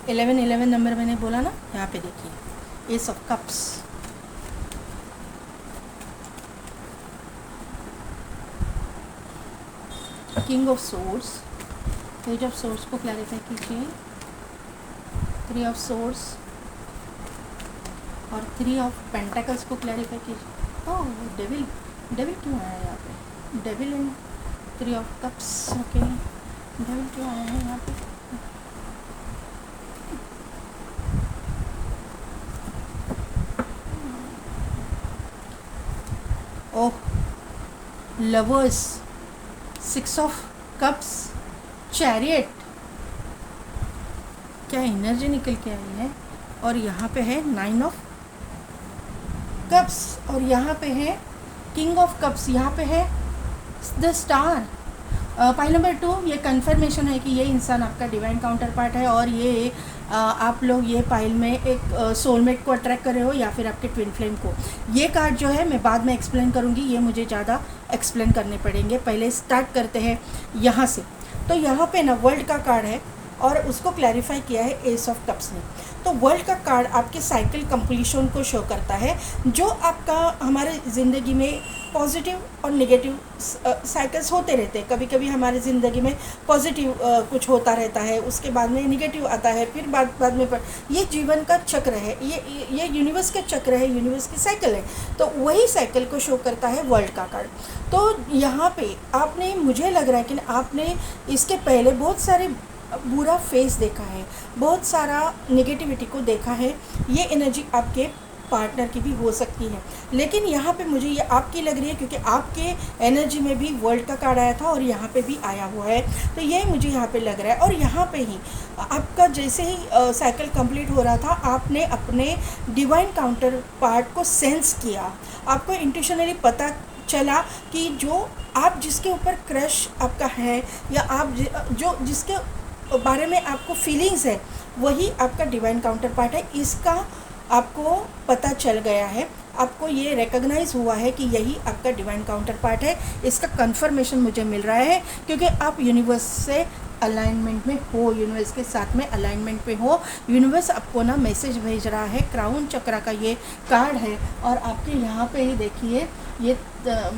इलेवन नंबर मैंने बोला ना, यहाँ पे देखिए S of cups, king of swords, page of swords को क्लैरिफाई कीजिए, 3 ऑफ सोर्ड्स और 3 ऑफ पेंटाकल्स को क्लैरिफाई कीजिए। ओह डेविल क्यों आया है यहाँ पे? Devil and 3 of cups, okay, devil क्यों आया है यहाँ पे? ओह लवर्स, 6 ऑफ कप्स, चैरियट, क्या एनर्जी निकल के आई है। और यहाँ पे है 9 ऑफ कप्स, और यहाँ पे है किंग ऑफ कप्स, यहाँ पे है द स्टार। पाइल नंबर 2 ये कंफर्मेशन है कि ये इंसान आपका डिवाइन काउंटर पार्ट है, और ये आप लोग ये पाइल में एक सोलमेट को अट्रैक्ट कर रहे हो या फिर आपके ट्विन फ्लेम को। ये कार्ड जो है मैं बाद में एक्सप्लेन करूँगी, ये मुझे ज़्यादा एक्सप्लेन करने पड़ेंगे। पहले स्टार्ट करते हैं यहाँ से। तो यहाँ पे ना वर्ल्ड का कार्ड है और उसको क्लैरिफाई किया है एस ऑफ कप्स ने। तो वर्ल्ड का कार्ड आपके साइकिल कंप्लीशन को शो करता है, जो आपका हमारे ज़िंदगी में पॉजिटिव और नेगेटिव साइकिल्स होते रहते हैं। कभी कभी हमारी ज़िंदगी में पॉजिटिव कुछ होता रहता है, उसके बाद में नेगेटिव आता है, फिर बाद में ये जीवन का चक्र है, ये यूनिवर्स का चक्र है, यूनिवर्स की साइकिल है। तो वही साइकिल को शो करता है वर्ल्ड का कार्ड। तो यहाँ पे आपने, मुझे लग रहा है कि आपने इसके पहले बहुत सारे बुरा फेस देखा है, बहुत सारा नेगेटिविटी को देखा है। ये एनर्जी आपके पार्टनर की भी हो सकती है, लेकिन यहाँ पे मुझे ये आपकी लग रही है, क्योंकि आपके एनर्जी में भी वर्ल्ड का कार्ड आया था और यहाँ पे भी आया हुआ है, तो ये मुझे यहाँ पे लग रहा है। और यहाँ पे ही आपका जैसे ही साइकिल कंप्लीट हो रहा था, आपने अपने डिवाइन काउंटर पार्ट को सेंस किया, आपको इंट्यूशनली पता चला कि जो आप जिसके ऊपर क्रश आपका है, या आप जो जिसके बारे में आपको फीलिंग्स है, वही आपका डिवाइन काउंटर पार्ट है। इसका आपको पता चल गया है, आपको ये रिकॉग्नाइज़ हुआ है कि यही आपका डिवाइन काउंटर पार्ट है। इसका कंफर्मेशन मुझे मिल रहा है, क्योंकि आप यूनिवर्स से अलाइनमेंट में हो, यूनिवर्स के साथ में अलाइनमेंट पे हो। यूनिवर्स आपको ना मैसेज भेज रहा है। क्राउन चक्रा का ये कार्ड है, और आपके यहाँ पे ही देखिए, ये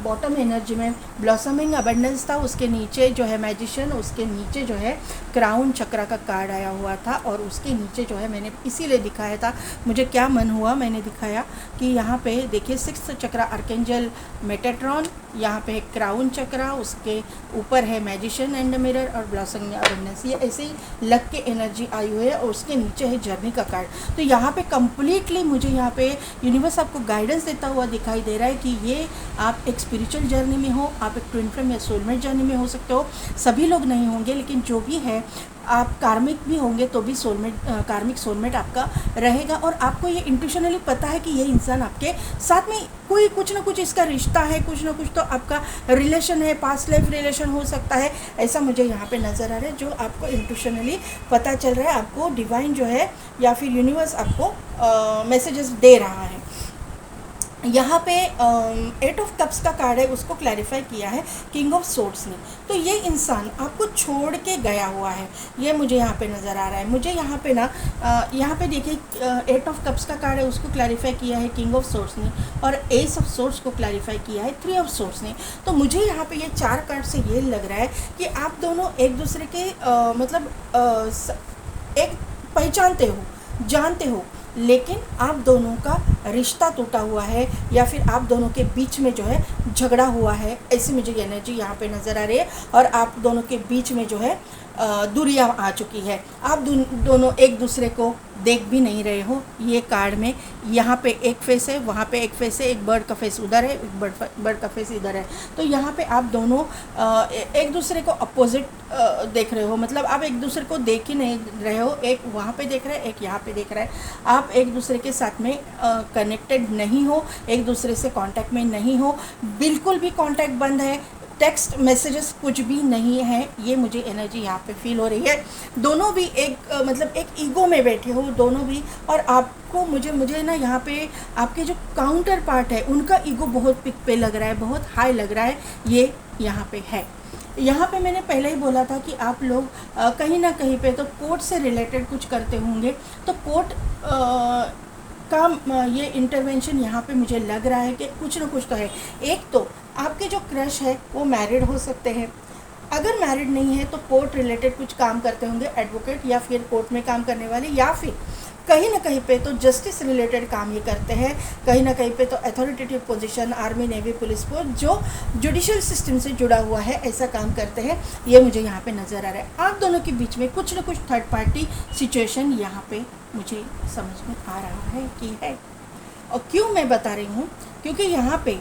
बॉटम एनर्जी में ब्लॉसमिंग अबंडेंस था, उसके नीचे जो है मैजिशियन, उसके नीचे जो है क्राउन चक्रा का कार्ड आया हुआ था, और उसके नीचे जो है मैंने इसीलिए दिखाया था, मुझे क्या मन हुआ मैंने दिखाया कि यहाँ पे देखिए 6th चक्रा आर्कएंजल मेटाट्रॉन, यहाँ पे है क्राउन चक्रा, उसके ऊपर है मैजिशियन एंड मिरर और ब्लॉसमिंग अबंडेंस। ये ऐसे ही लग के एनर्जी आई हुई है, और उसके नीचे है जर्नी का कार्ड। तो यहाँ पे कम्प्लीटली मुझे यहाँ पे यूनिवर्स आपको गाइडेंस देता हुआ दिखाई दे रहा है कि ये आप एक स्पिरिचुअल जर्नी में हो, आप एक ट्विन फ्लेम या सोलमेट जर्नी में हो सकते हो। सभी लोग नहीं होंगे, लेकिन जो भी है, आप कार्मिक भी होंगे तो भी सोलमेट, कार्मिक सोलमेट आपका रहेगा। और आपको ये इंट्यूशनली पता है कि ये इंसान आपके साथ में कोई कुछ ना कुछ इसका रिश्ता है, कुछ ना कुछ तो आपका रिलेशन है, पास्ट लाइफ रिलेशन हो सकता है, ऐसा मुझे यहाँ पे नज़र आ रहा है, जो आपको इंट्यूशनली पता चल रहा है। आपको डिवाइन जो है या फिर यूनिवर्स आपको मैसेजेस दे रहा है। यहाँ पे 8 ऑफ कप्स का कार्ड है, उसको क्लैरिफाई किया है किंग ऑफ सोर्ड्स ने। तो ये इंसान आपको छोड़ के गया हुआ है, ये मुझे यहाँ पे नज़र आ रहा है। मुझे यहाँ पे ना यहाँ पे देखिए 8 ऑफ कप्स का कार्ड है, उसको क्लैरिफाई किया है किंग ऑफ सोर्ड्स ने, और एस ऑफ सोर्ड्स को क्लैरिफाई किया है 3 ऑफ सोर्ड्स ने। तो मुझे यहाँ पे ये 4 कार्ड से ये लग रहा है कि आप दोनों एक दूसरे के एक पहचानते हो, जानते हो, लेकिन आप दोनों का रिश्ता टूटा हुआ है, या फिर आप दोनों के बीच में जो है झगड़ा हुआ है, ऐसी मुझे एनर्जी यहाँ पे नज़र आ रही है। और आप दोनों के बीच में जो है दूरियां आ चुकी है, आप दोनों एक दूसरे को देख भी नहीं रहे हो। ये कार्ड में यहाँ पे एक फेस है, वहाँ पे एक फेस है, एक बर्ड का फेस उधर है, एक बर्ड का फेस इधर है। तो यहाँ पे आप दोनों एक दूसरे को अपोजिट देख रहे हो, मतलब आप एक दूसरे को देख ही नहीं रहे हो, एक वहाँ पे देख रहा है, एक यहाँ पे देख रहा है। आप एक दूसरे के साथ में कनेक्टेड नहीं हो, एक दूसरे से कांटेक्ट में नहीं हो, बिल्कुल भी कांटेक्ट बंद है, टेक्स्ट मैसेजेस कुछ भी नहीं है। ये मुझे एनर्जी यहाँ पे फील हो रही है। दोनों भी एक मतलब एक ईगो में बैठे हो दोनों भी, और आपको मुझे ना यहाँ पे आपके जो काउंटर पार्ट है उनका ईगो बहुत पिक पे लग रहा है, बहुत हाई लग रहा है, ये यहाँ पे है। यहाँ पे मैंने पहले ही बोला था कि आप लोग कहीं ना कहीं पे तो कोर्ट से रिलेटेड कुछ करते होंगे, तो कोर्ट का ये इंटरवेंशन यहाँ पे मुझे लग रहा है कि कुछ ना कुछ तो है। एक तो आपके जो क्रश है वो मैरिड हो सकते हैं, अगर मैरिड नहीं है तो कोर्ट रिलेटेड कुछ काम करते होंगे, एडवोकेट या फिर कोर्ट में काम करने वाले, या फिर कहीं ना कहीं पे तो जस्टिस रिलेटेड काम ये करते हैं, कहीं ना कहीं पे तो authoritative position, army, navy, police force, जो जुडिशियल सिस्टम से जुड़ा हुआ है, ऐसा काम करते हैं। ये मुझे यहाँ पे नज़र आ रहा है। आप दोनों के बीच में कुछ ना कुछ थर्ड पार्टी सिचुएशन यहाँ पे मुझे समझ में आ रहा है कि है। और क्यों मैं बता रही हूँ, क्योंकि यहाँ पे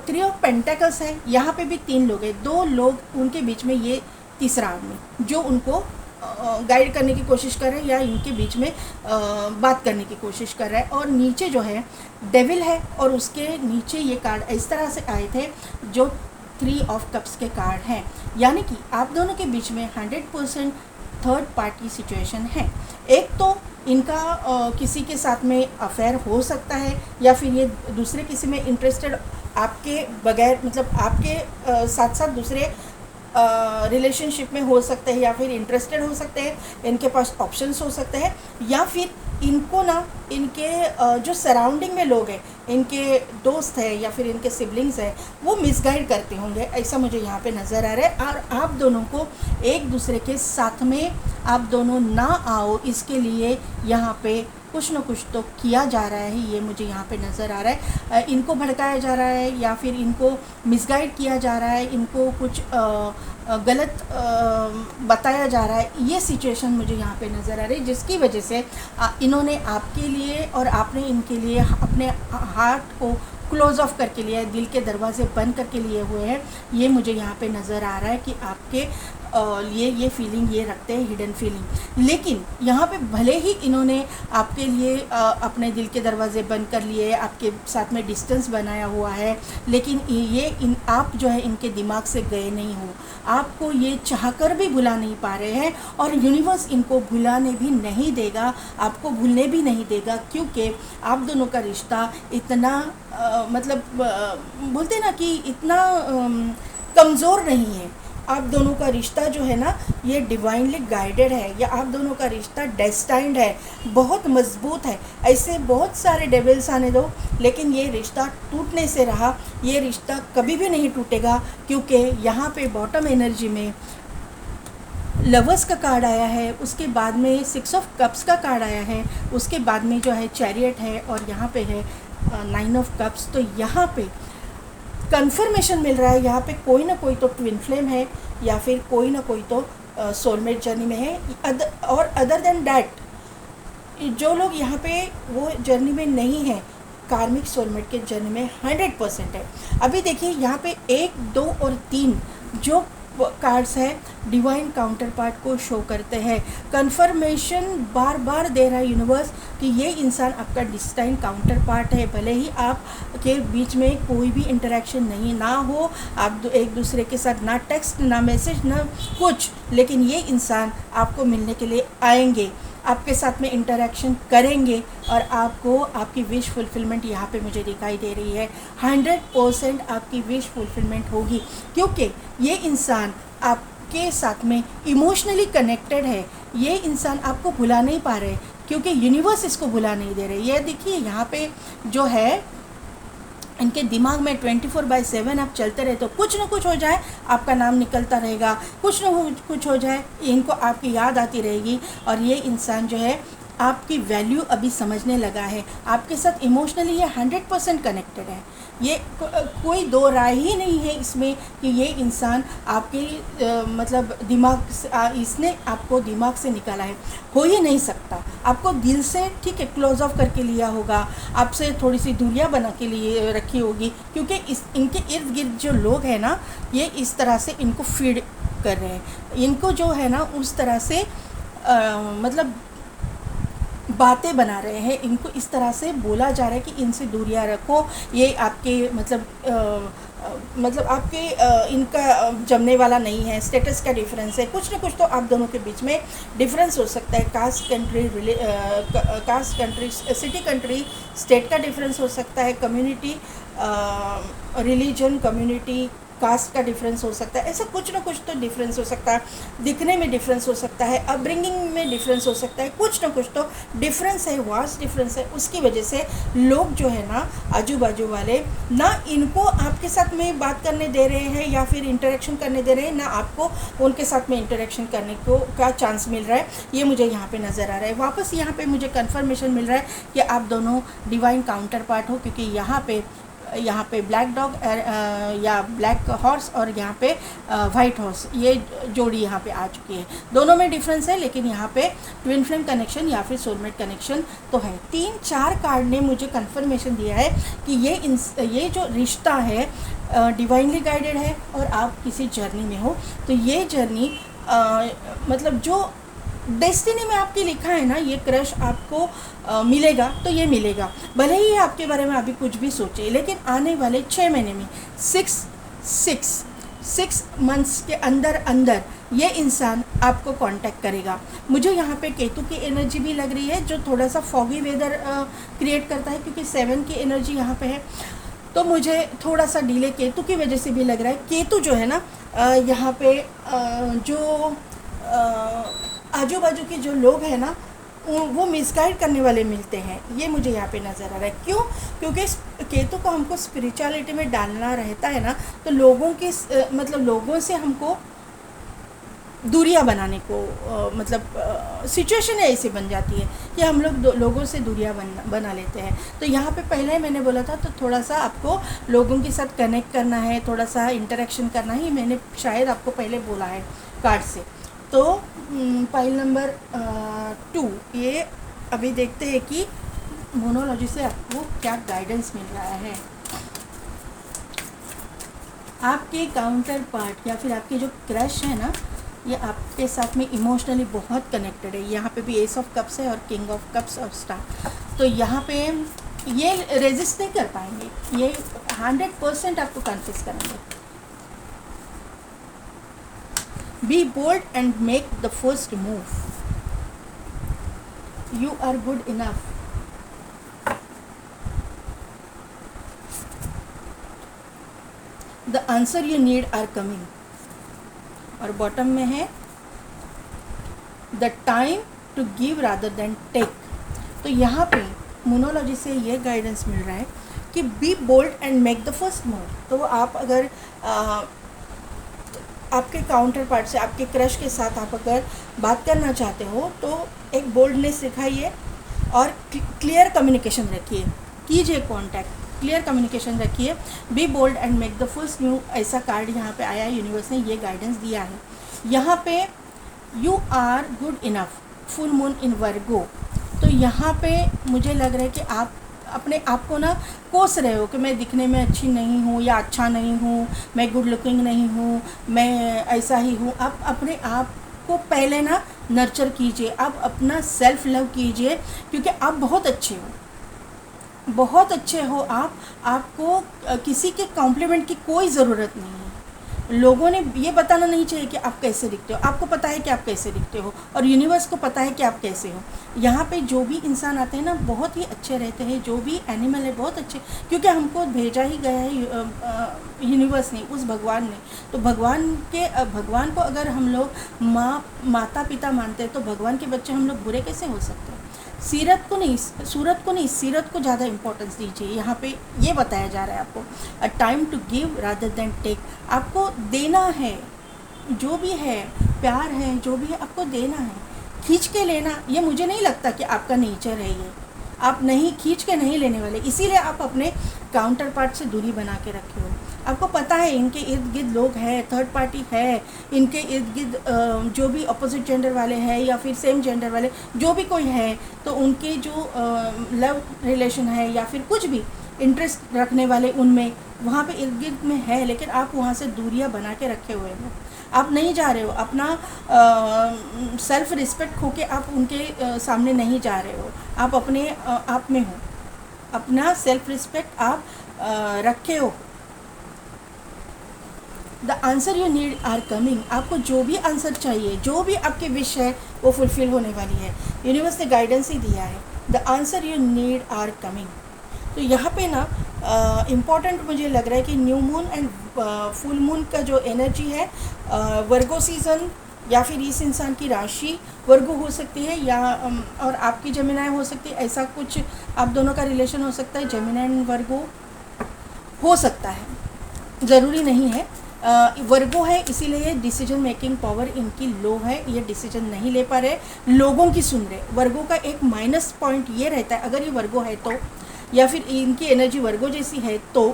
3 ऑफ पेंटेकल्स है, यहाँ पे भी 3 लोग हैं, 2 लोग, उनके बीच में ये तीसरा आदमी जो उनको गाइड करने की कोशिश कर रहे हैं या इनके बीच में बात करने की कोशिश कर रहा है। और नीचे जो है डेविल है, और उसके नीचे ये कार्ड इस तरह से आए थे जो 3 ऑफ कप्स के कार्ड हैं, यानी कि आप दोनों के बीच में 100% थर्ड पार्टी सिचुएशन है। एक तो इनका किसी के साथ में अफेयर हो सकता है, या फिर ये दूसरे किसी में इंटरेस्टेड आपके बगैर, मतलब आपके साथ साथ दूसरे रिलेशनशिप में हो सकते हैं, या फिर इंटरेस्टेड हो सकते हैं, इनके पास ऑप्शंस हो सकते हैं, या फिर इनको ना इनके जो सराउंडिंग में लोग हैं, इनके दोस्त हैं या फिर इनके सिबलिंग्स हैं, वो मिसगाइड करते होंगे, ऐसा मुझे यहाँ पे नज़र आ रहा है। और आप दोनों को एक दूसरे के साथ में आप दोनों ना आओ, इसके लिए यहाँ पे कुछ न कुछ तो किया जा रहा है, ये मुझे यहाँ पे नज़र आ रहा है। इनको भड़काया जा रहा है या फिर इनको मिसगाइड किया जा रहा है, इनको कुछ गलत बताया जा रहा है, ये सिचुएशन मुझे यहाँ पे नज़र आ रही है, जिसकी वजह से इन्होंने आपके लिए और आपने इनके लिए अपने हार्ट को क्लोज़ ऑफ करके लिया है, दिल के दरवाज़े बंद करके लिए हुए हैं। ये मुझे यहाँ पे नज़र आ रहा है कि आपके लिए ये फीलिंग ये रखते हैं, हिडन फीलिंग। लेकिन यहाँ पे भले ही इन्होंने आपके लिए अपने दिल के दरवाज़े बंद कर लिए, आपके साथ में डिस्टेंस बनाया हुआ है, लेकिन ये आप जो है इनके दिमाग से गए नहीं हो, आपको ये चाहकर भी भुला नहीं पा रहे हैं, और यूनिवर्स इनको भुलाने भी नहीं देगा, आपको भूलने भी नहीं देगा, क्योंकि आप दोनों का रिश्ता इतना बोलते ना कि इतना कमज़ोर नहीं है। आप दोनों का रिश्ता जो है ना, ये डिवाइनली गाइडेड है, या आप दोनों का रिश्ता डेस्टाइंड है, बहुत मजबूत है। ऐसे बहुत सारे डेविल्स आने दो, लेकिन ये रिश्ता टूटने से रहा, ये रिश्ता कभी भी नहीं टूटेगा, क्योंकि यहाँ पे बॉटम एनर्जी में लवर्स का कार्ड आया है, उसके बाद में 6 ऑफ कप्स का कार्ड आया है, उसके बाद में जो है चैरियट है, और यहाँ पे है 9 ऑफ कप्स। तो यहाँ पे कंफर्मेशन मिल रहा है, यहाँ पे कोई ना कोई तो ट्विन फ्लेम है, या फिर कोई ना कोई तो सोलमेट जर्नी में है। और अदर देन डैट, जो लोग यहाँ पे वो जर्नी में नहीं है, कार्मिक सोलमेट के जर्नी में 100% है। अभी देखिए यहाँ पे 1, 2 और 3 जो कार्ड्स है डिवाइन काउंटर पार्ट को शो करते हैं। कंफर्मेशन बार बार दे रहा है यूनिवर्स कि ये इंसान आपका डिस्टाइन काउंटर पार्ट है। भले ही आप के बीच में कोई भी इंटरेक्शन नहीं ना हो, आप एक दूसरे के साथ ना टेक्स्ट ना मैसेज ना कुछ, लेकिन ये इंसान आपको मिलने के लिए आएंगे, आपके साथ में इंटरेक्शन करेंगे, और आपको आपकी विश फुलफिलमेंट यहाँ पे मुझे दिखाई दे रही है। 100% आपकी विश फुलफिलमेंट होगी, क्योंकि ये इंसान आपके साथ में इमोशनली कनेक्टेड है। ये इंसान आपको भुला नहीं पा रहे, क्योंकि यूनिवर्स इसको भुला नहीं दे रहे। ये देखिए यहाँ पे जो है इनके दिमाग में 24/7 आप चलते रहे तो कुछ ना कुछ हो जाए, आपका नाम निकलता रहेगा, कुछ ना कुछ हो जाए, इनको आपकी याद आती रहेगी। और ये इंसान जो है आपकी वैल्यू अभी समझने लगा है, आपके साथ इमोशनली ये 100% कनेक्टेड है। ये कोई दो राय ही नहीं है इसमें कि ये इंसान आपके दिमाग से इसने आपको दिमाग से निकाला है, हो ही नहीं सकता। आपको दिल से ठीक है क्लोज ऑफ करके लिया होगा, आपसे थोड़ी सी दूरियां बना के लिए रखी होगी, क्योंकि इनके इर्द गिर्द जो लोग हैं ना, ये इस तरह से इनको फीड कर रहे हैं, इनको जो है ना उस तरह से बातें बना रहे हैं, इनको इस तरह से बोला जा रहा है कि इनसे दूरियां रखो, ये आपके आपके इनका जमने वाला नहीं है, स्टेटस का डिफरेंस है, कुछ ना कुछ तो आप दोनों के बीच में डिफरेंस हो सकता है। Caste country city country state का डिफरेंस हो सकता है, कम्युनिटी रिलीजन कम्युनिटी कास्ट का डिफरेंस हो सकता है, ऐसा कुछ ना कुछ तो डिफरेंस हो सकता है। दिखने में डिफरेंस हो सकता है, अपब्रिंगिंग में डिफरेंस हो सकता है, कुछ ना कुछ तो डिफरेंस है, वास्ट डिफरेंस है। उसकी वजह से लोग जो है ना आजू बाजू वाले ना इनको आपके साथ में बात करने दे रहे हैं या फिर इंटरेक्शन करने दे रहे हैं, ना आपको उनके साथ में इंटरेक्शन करने को का चांस मिल रहा है। ये मुझे यहाँ पे नज़र आ रहा है। वापस यहाँ पे मुझे कन्फर्मेशन मिल रहा है कि आप दोनों डिवाइन काउंटर पार्ट हो, क्योंकि यहाँ पे ब्लैक डॉग या ब्लैक हॉर्स और यहाँ पे वाइट हॉर्स, ये जोड़ी यहाँ पे आ चुकी है। दोनों में डिफरेंस है, लेकिन यहाँ पे ट्विन फ्लेम कनेक्शन या फिर सोलमेट कनेक्शन तो है। 3-4 कार्ड ने मुझे कंफर्मेशन दिया है कि ये जो रिश्ता है डिवाइनली गाइडेड है, और आप किसी जर्नी में हो, तो ये जर्नी जो डेस्टिनी में आपके लिखा है ना, ये क्रश आपको मिलेगा तो ये मिलेगा। भले ही आपके बारे में अभी कुछ भी सोचे, लेकिन आने वाले 6 महीने में 6 मंथ्स के अंदर ये इंसान आपको कांटेक्ट करेगा। मुझे यहाँ पे केतु की एनर्जी भी लग रही है, जो थोड़ा सा फॉगी वेदर क्रिएट करता है, क्योंकि 7 की एनर्जी यहाँ पे है। तो मुझे थोड़ा सा डिले केतु की वजह से भी लग रहा है। केतु जो है ना यहाँ पे जो आजू बाजू के जो लोग हैं ना, वो मिसगाइड करने वाले मिलते हैं, ये मुझे यहाँ पे नज़र आ रहा है। क्यों? क्योंकि केतु को हमको स्पिरिचुअलिटी में डालना रहता है ना, तो लोगों से हमको दूरियां बनाने को मतलब सिचुएशन ऐसी बन जाती है कि हम लोग लोगों से दूरियां बना लेते हैं। तो यहाँ पे पहले मैंने बोला था, तो थोड़ा सा आपको लोगों के साथ कनेक्ट करना है, थोड़ा सा इंटरेक्शन करना है, ये मैंने शायद आपको पहले बोला है कार्ड से। तो पाइल नंबर 2, ये अभी देखते हैं कि मोनोलॉजी से आपको क्या गाइडेंस मिल रहा है। आपके काउंटर पार्ट या फिर आपके जो क्रश है ना, ये आपके साथ में इमोशनली बहुत कनेक्टेड है। यहाँ पे भी एस ऑफ कप्स है और किंग ऑफ कप्स और स्टार। तो यहाँ पे ये रेजिस्ट नहीं कर पाएंगे, ये 100% आपको कन्फ्यूज करेंगे। Be bold and make the first move, you are good enough. The answer you need are coming. और बॉटम में है the time to give rather than take. तो यहाँ पे मोनोलॉजी से ये गाइडेंस मिल रहा है कि be bold and make the first move. तो आप अगर आपके काउंटर पार्ट से, आपके क्रश के साथ आप अगर बात करना चाहते हो तो एक बोल्डनेस दिखाइए और क्लियर कम्युनिकेशन रखिए, कीजिए कॉन्टैक्ट, क्लियर कम्युनिकेशन रखिए। Be bold and make the first move, ऐसा कार्ड यहाँ पे आया है, यूनिवर्स ने ये गाइडेंस दिया है। यहाँ पे you are good enough, full moon in Virgo. तो यहाँ पे मुझे लग रहा है कि आप अपने आप को ना कोस रहे हो कि मैं दिखने में अच्छी नहीं हूँ या अच्छा नहीं हूँ, मैं गुड लुकिंग नहीं हूँ, मैं ऐसा ही हूँ। आप अपने आप को पहले ना नर्चर कीजिए, आप अपना सेल्फ लव कीजिए, क्योंकि आप बहुत अच्छे हो, बहुत अच्छे हो आप। आपको किसी के कॉम्प्लीमेंट की कोई ज़रूरत नहीं है। लोगों ने ये बताना नहीं चाहिए कि आप कैसे दिखते हो, आपको पता है कि आप कैसे दिखते हो और यूनिवर्स को पता है कि आप कैसे हो। यहाँ पे जो भी इंसान आते हैं ना बहुत ही अच्छे रहते हैं, जो भी एनिमल है बहुत अच्छे, क्योंकि हमको भेजा ही गया है यूनिवर्स ने, उस भगवान ने। तो भगवान को अगर हम लोग माता पिता मानते हैं तो भगवान के बच्चे हम लोग बुरे कैसे हो सकते हैं। सूरत को नहीं, सीरत को ज़्यादा इंपॉर्टेंस दीजिए। यहाँ पे ये बताया जा रहा है आपको, a time to give rather than take. आपको देना है, जो भी है प्यार है, जो भी है आपको देना है, खींच के लेना ये मुझे नहीं लगता कि आपका नेचर है। ये आप नहीं खींच के नहीं लेने वाले, इसीलिए आप अपने काउंटर पार्ट से दूरी बना के रखे हो। आपको पता है इनके इर्द गिर्द लोग हैं, थर्ड पार्टी है, इनके इर्द गिर्द जो भी अपोजिट जेंडर वाले हैं या फिर सेम जेंडर वाले जो भी कोई है, तो उनके जो लव रिलेशन है या फिर कुछ भी इंटरेस्ट रखने वाले उनमें वहाँ पे इर्द गिर्द में है, लेकिन आप वहाँ से दूरियाँ बना के रखे हुए हो। आप नहीं जा रहे हो, अपना सेल्फ रिस्पेक्ट खो के आप उनके सामने नहीं जा रहे हो, आप अपने आप में हो, अपना सेल्फ रिस्पेक्ट आप रखे हो। The answer you need are coming. आपको जो भी आंसर चाहिए, जो भी आपकी विश है वो फुलफिल होने वाली है। यूनिवर्स ने गाइडेंस ही दिया है, the answer you need are coming. तो यहाँ पे ना इम्पॉर्टेंट मुझे लग रहा है कि new moon and full moon का जो एनर्जी है, वर्गो सीज़न या फिर इस इंसान की राशि वर्गो हो सकती है, या और आपकी जेमिनाई हो सकती है। ऐसा कुछ आप दोनों का रिलेशन हो सकता है, जेमिनाई एंड वर्गो हो सकता है, ज़रूरी नहीं है। वर्गो है, इसीलिए डिसीजन मेकिंग पावर इनकी लो है, ये डिसीजन नहीं ले पा रहे, लोगों की सुन रहे। वर्गो का एक माइनस पॉइंट ये रहता है, अगर ये वर्गो है तो, या फिर इनकी एनर्जी वर्गो जैसी है तो,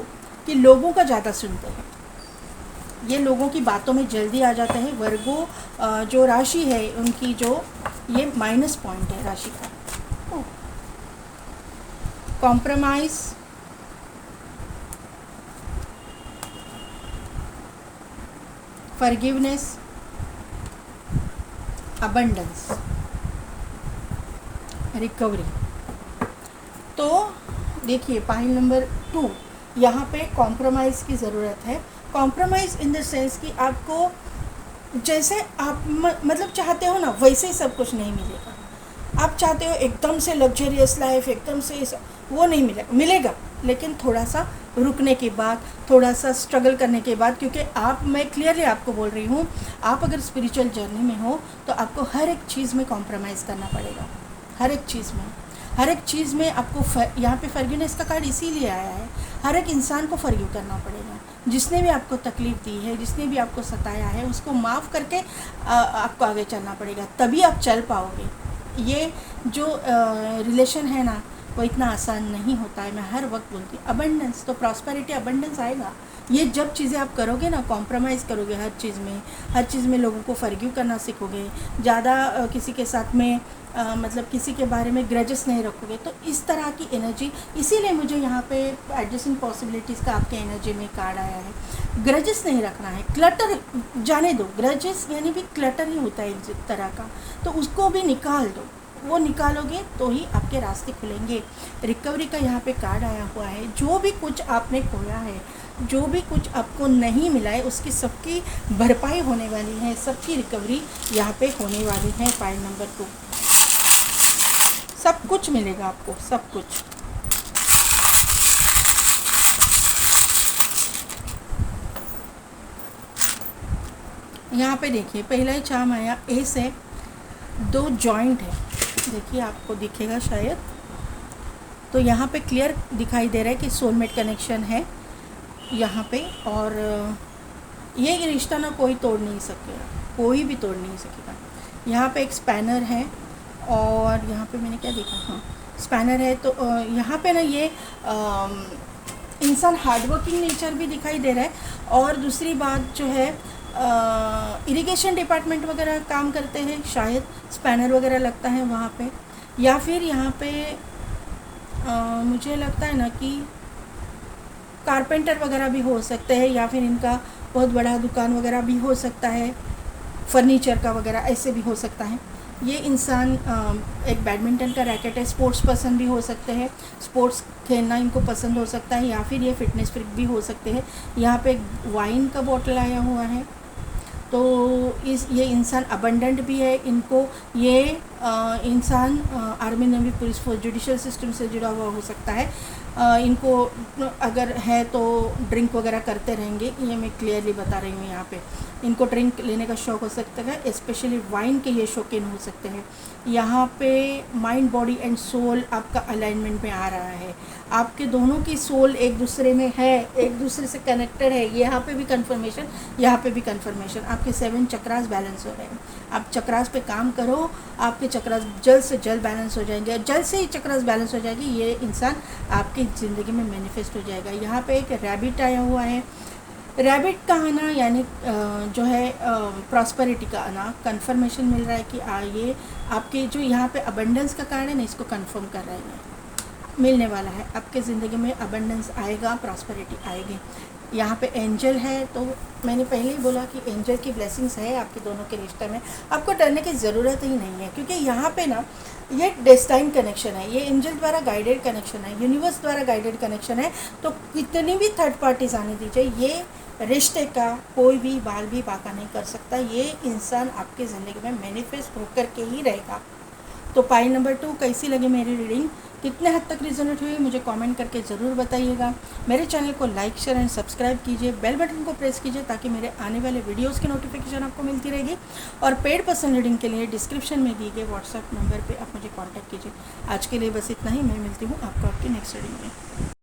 कि लोगों का ज़्यादा सुनते हैं, ये लोगों की बातों में जल्दी आ जाते हैं। वर्गो जो राशि है उनकी, जो ये माइनस पॉइंट है राशि का। Compromise, forgiveness, abundance, recovery. तो देखिए पाइल नंबर 2, यहाँ पे कॉम्प्रोमाइज़ की ज़रूरत है। कॉम्प्रोमाइज़ इन द सेंस कि आपको जैसे आप मतलब चाहते हो ना वैसे ही सब कुछ नहीं मिलेगा। आप चाहते हो एकदम से लग्जरियस लाइफ, एकदम से वो नहीं मिलेगा, लेकिन थोड़ा सा रुकने के बाद, थोड़ा सा स्ट्रगल करने के बाद, क्योंकि मैं क्लियरली आपको बोल रही हूँ, आप अगर स्पिरिचुअल जर्नी में हो तो आपको हर एक चीज़ में कॉम्प्रोमाइज़ करना पड़ेगा, हर एक चीज़ में आपको यहाँ पे फॉरगिवनेस का कार्ड इसीलिए आया है, हर एक इंसान को फॉरगिव करना पड़ेगा। जिसने भी आपको तकलीफ़ दी है, जिसने भी आपको सताया है, उसको माफ़ करके आपको आगे चलना पड़ेगा, तभी आप चल पाओगे। ये जो रिलेशन है ना, वो इतना आसान नहीं होता है। मैं हर वक्त बोलती हूँ अबंडेंस, तो प्रॉस्पेरिटी अबंडेंस आएगा। ये जब चीज़ें आप करोगे ना, कॉम्प्रोमाइज़ करोगे हर चीज़ में लोगों को फॉरगिव करना सीखोगे, ज़्यादा किसी के साथ में मतलब किसी के बारे में ग्रजेस नहीं रखोगे, तो इस तरह की एनर्जी, इसीलिए मुझे यहाँ पे एडजस्टिंग पॉसिबिलिटीज़ का आपके एनर्जी में कार्ड आया है। ग्रजेस नहीं रखना है, क्लटर जाने दो, ग्रजेस यानी भी क्लटर ही होता है एक तरह का, तो उसको भी निकाल दो। वो निकालोगे तो ही आपके रास्ते खुलेंगे। रिकवरी का यहाँ पे कार्ड आया हुआ है। जो भी कुछ आपने खोया है, जो भी कुछ आपको नहीं मिला है, उसकी सबकी भरपाई होने वाली है, सबकी रिकवरी यहाँ पे होने वाली है। पाइल नंबर 2, सब कुछ मिलेगा आपको, सब कुछ। यहाँ पे देखिए, पहला ही चार्म आया, एस है, 2 जॉइंट है, देखिए आपको दिखेगा शायद। तो यहाँ पे क्लियर दिखाई दे रहा है कि सोलमेट कनेक्शन है यहाँ पे, और ये रिश्ता ना कोई तोड़ नहीं सकेगा, कोई भी तोड़ नहीं सकेगा। यहाँ पे एक स्पैनर है, और यहाँ पे मैंने क्या देखा, हाँ स्पैनर है। तो यहाँ पे ना ये इंसान हार्डवर्किंग नेचर भी दिखाई दे रहा है। और दूसरी बात जो है, इरिगेशन डिपार्टमेंट वगैरह काम करते हैं, शायद स्पैनर वगैरह लगता है वहाँ पे, या फिर यहाँ पे मुझे लगता है ना कि कारपेंटर वगैरह भी हो सकते हैं, या फिर इनका बहुत बड़ा दुकान वगैरह भी हो सकता है, फर्नीचर का वगैरह ऐसे भी हो सकता है। ये इंसान एक बैडमिंटन का रैकेट है, स्पोर्ट्स पर्सन भी हो सकते हैं, स्पोर्ट्स खेलना इनको पसंद हो सकता है, या फिर ये फिटनेस फ्रीक भी हो सकते हैं। यहाँ पे वाइन का बॉटल आया हुआ है, तो ये इंसान अबंडेंट भी है। इनको ये इंसान army, navy, police force, judicial system से जुड़ा हुआ हो सकता है। इनको अगर है तो ड्रिंक वगैरह करते रहेंगे, ये मैं क्लियरली बता रही हूँ। यहाँ पे इनको ड्रिंक लेने का शौक़ हो सकता है, स्पेशली वाइन के ये शौकीन हो सकते हैं। यहाँ पे माइंड, बॉडी एंड सोल आपका अलाइनमेंट में आ रहा है। आपके दोनों की सोल एक दूसरे में है, एक दूसरे से कनेक्टेड है। यहाँ पे भी कन्फर्मेशन, यहाँ पे भी कन्फर्मेशन। आपके 7 चक्रास बैलेंस हो रहे हैं। आप चक्रास पे काम करो, आपके चक्रास जल्द से जल्द बैलेंस हो जाएंगे। जल्द से ही चक्रास बैलेंस हो जाएगी, ये इंसान आपकी ज़िंदगी में मैनिफेस्ट हो जाएगा। यहाँ पे एक रैबिट आया हुआ है। रैबिट का आना यानी जो है प्रॉस्पेरिटी का आना, कन्फर्मेशन मिल रहा है कि ये आपके जो यहाँ पे अबंडेंस का कारण है ना, इसको कन्फर्म कर रहे हैं, मिलने वाला है। आपके ज़िंदगी में अबंडेंस आएगा, प्रॉस्पेरिटी आएगी। यहाँ पे एंजल है, तो मैंने पहले ही बोला कि एंजल की ब्लेसिंग्स है आपके दोनों के रिश्ते में। आपको डरने की ज़रूरत ही नहीं है, क्योंकि यहाँ पे ना ये डेस्टाइन कनेक्शन है, ये एंजल द्वारा गाइडेड कनेक्शन है, यूनिवर्स द्वारा गाइडेड कनेक्शन है। तो कितनी भी थर्ड पार्टीज आने दीजिए, ये रिश्ते का कोई भी बाल भी बाका नहीं कर सकता। ये इंसान आपकी ज़िंदगी में मैनिफेस्ट होकर के ही रहेगा। तो पाइल नंबर 2 कैसी लगी मेरी रीडिंग, कितने हद तक रिजोनेट हुई, मुझे कमेंट करके ज़रूर बताइएगा। मेरे चैनल को लाइक, शेयर एंड सब्सक्राइब कीजिए, बेल बटन को प्रेस कीजिए, ताकि मेरे आने वाले वीडियोस की नोटिफिकेशन आपको मिलती रहेगी। और पेड पर्सन रीडिंग के लिए डिस्क्रिप्शन में दिए गए व्हाट्सएप नंबर पर आप मुझे कॉन्टैक्ट कीजिए। आज के लिए बस इतना ही। मैं मिलती हूँ आपको आपकी नेक्स्ट रीडिंग में।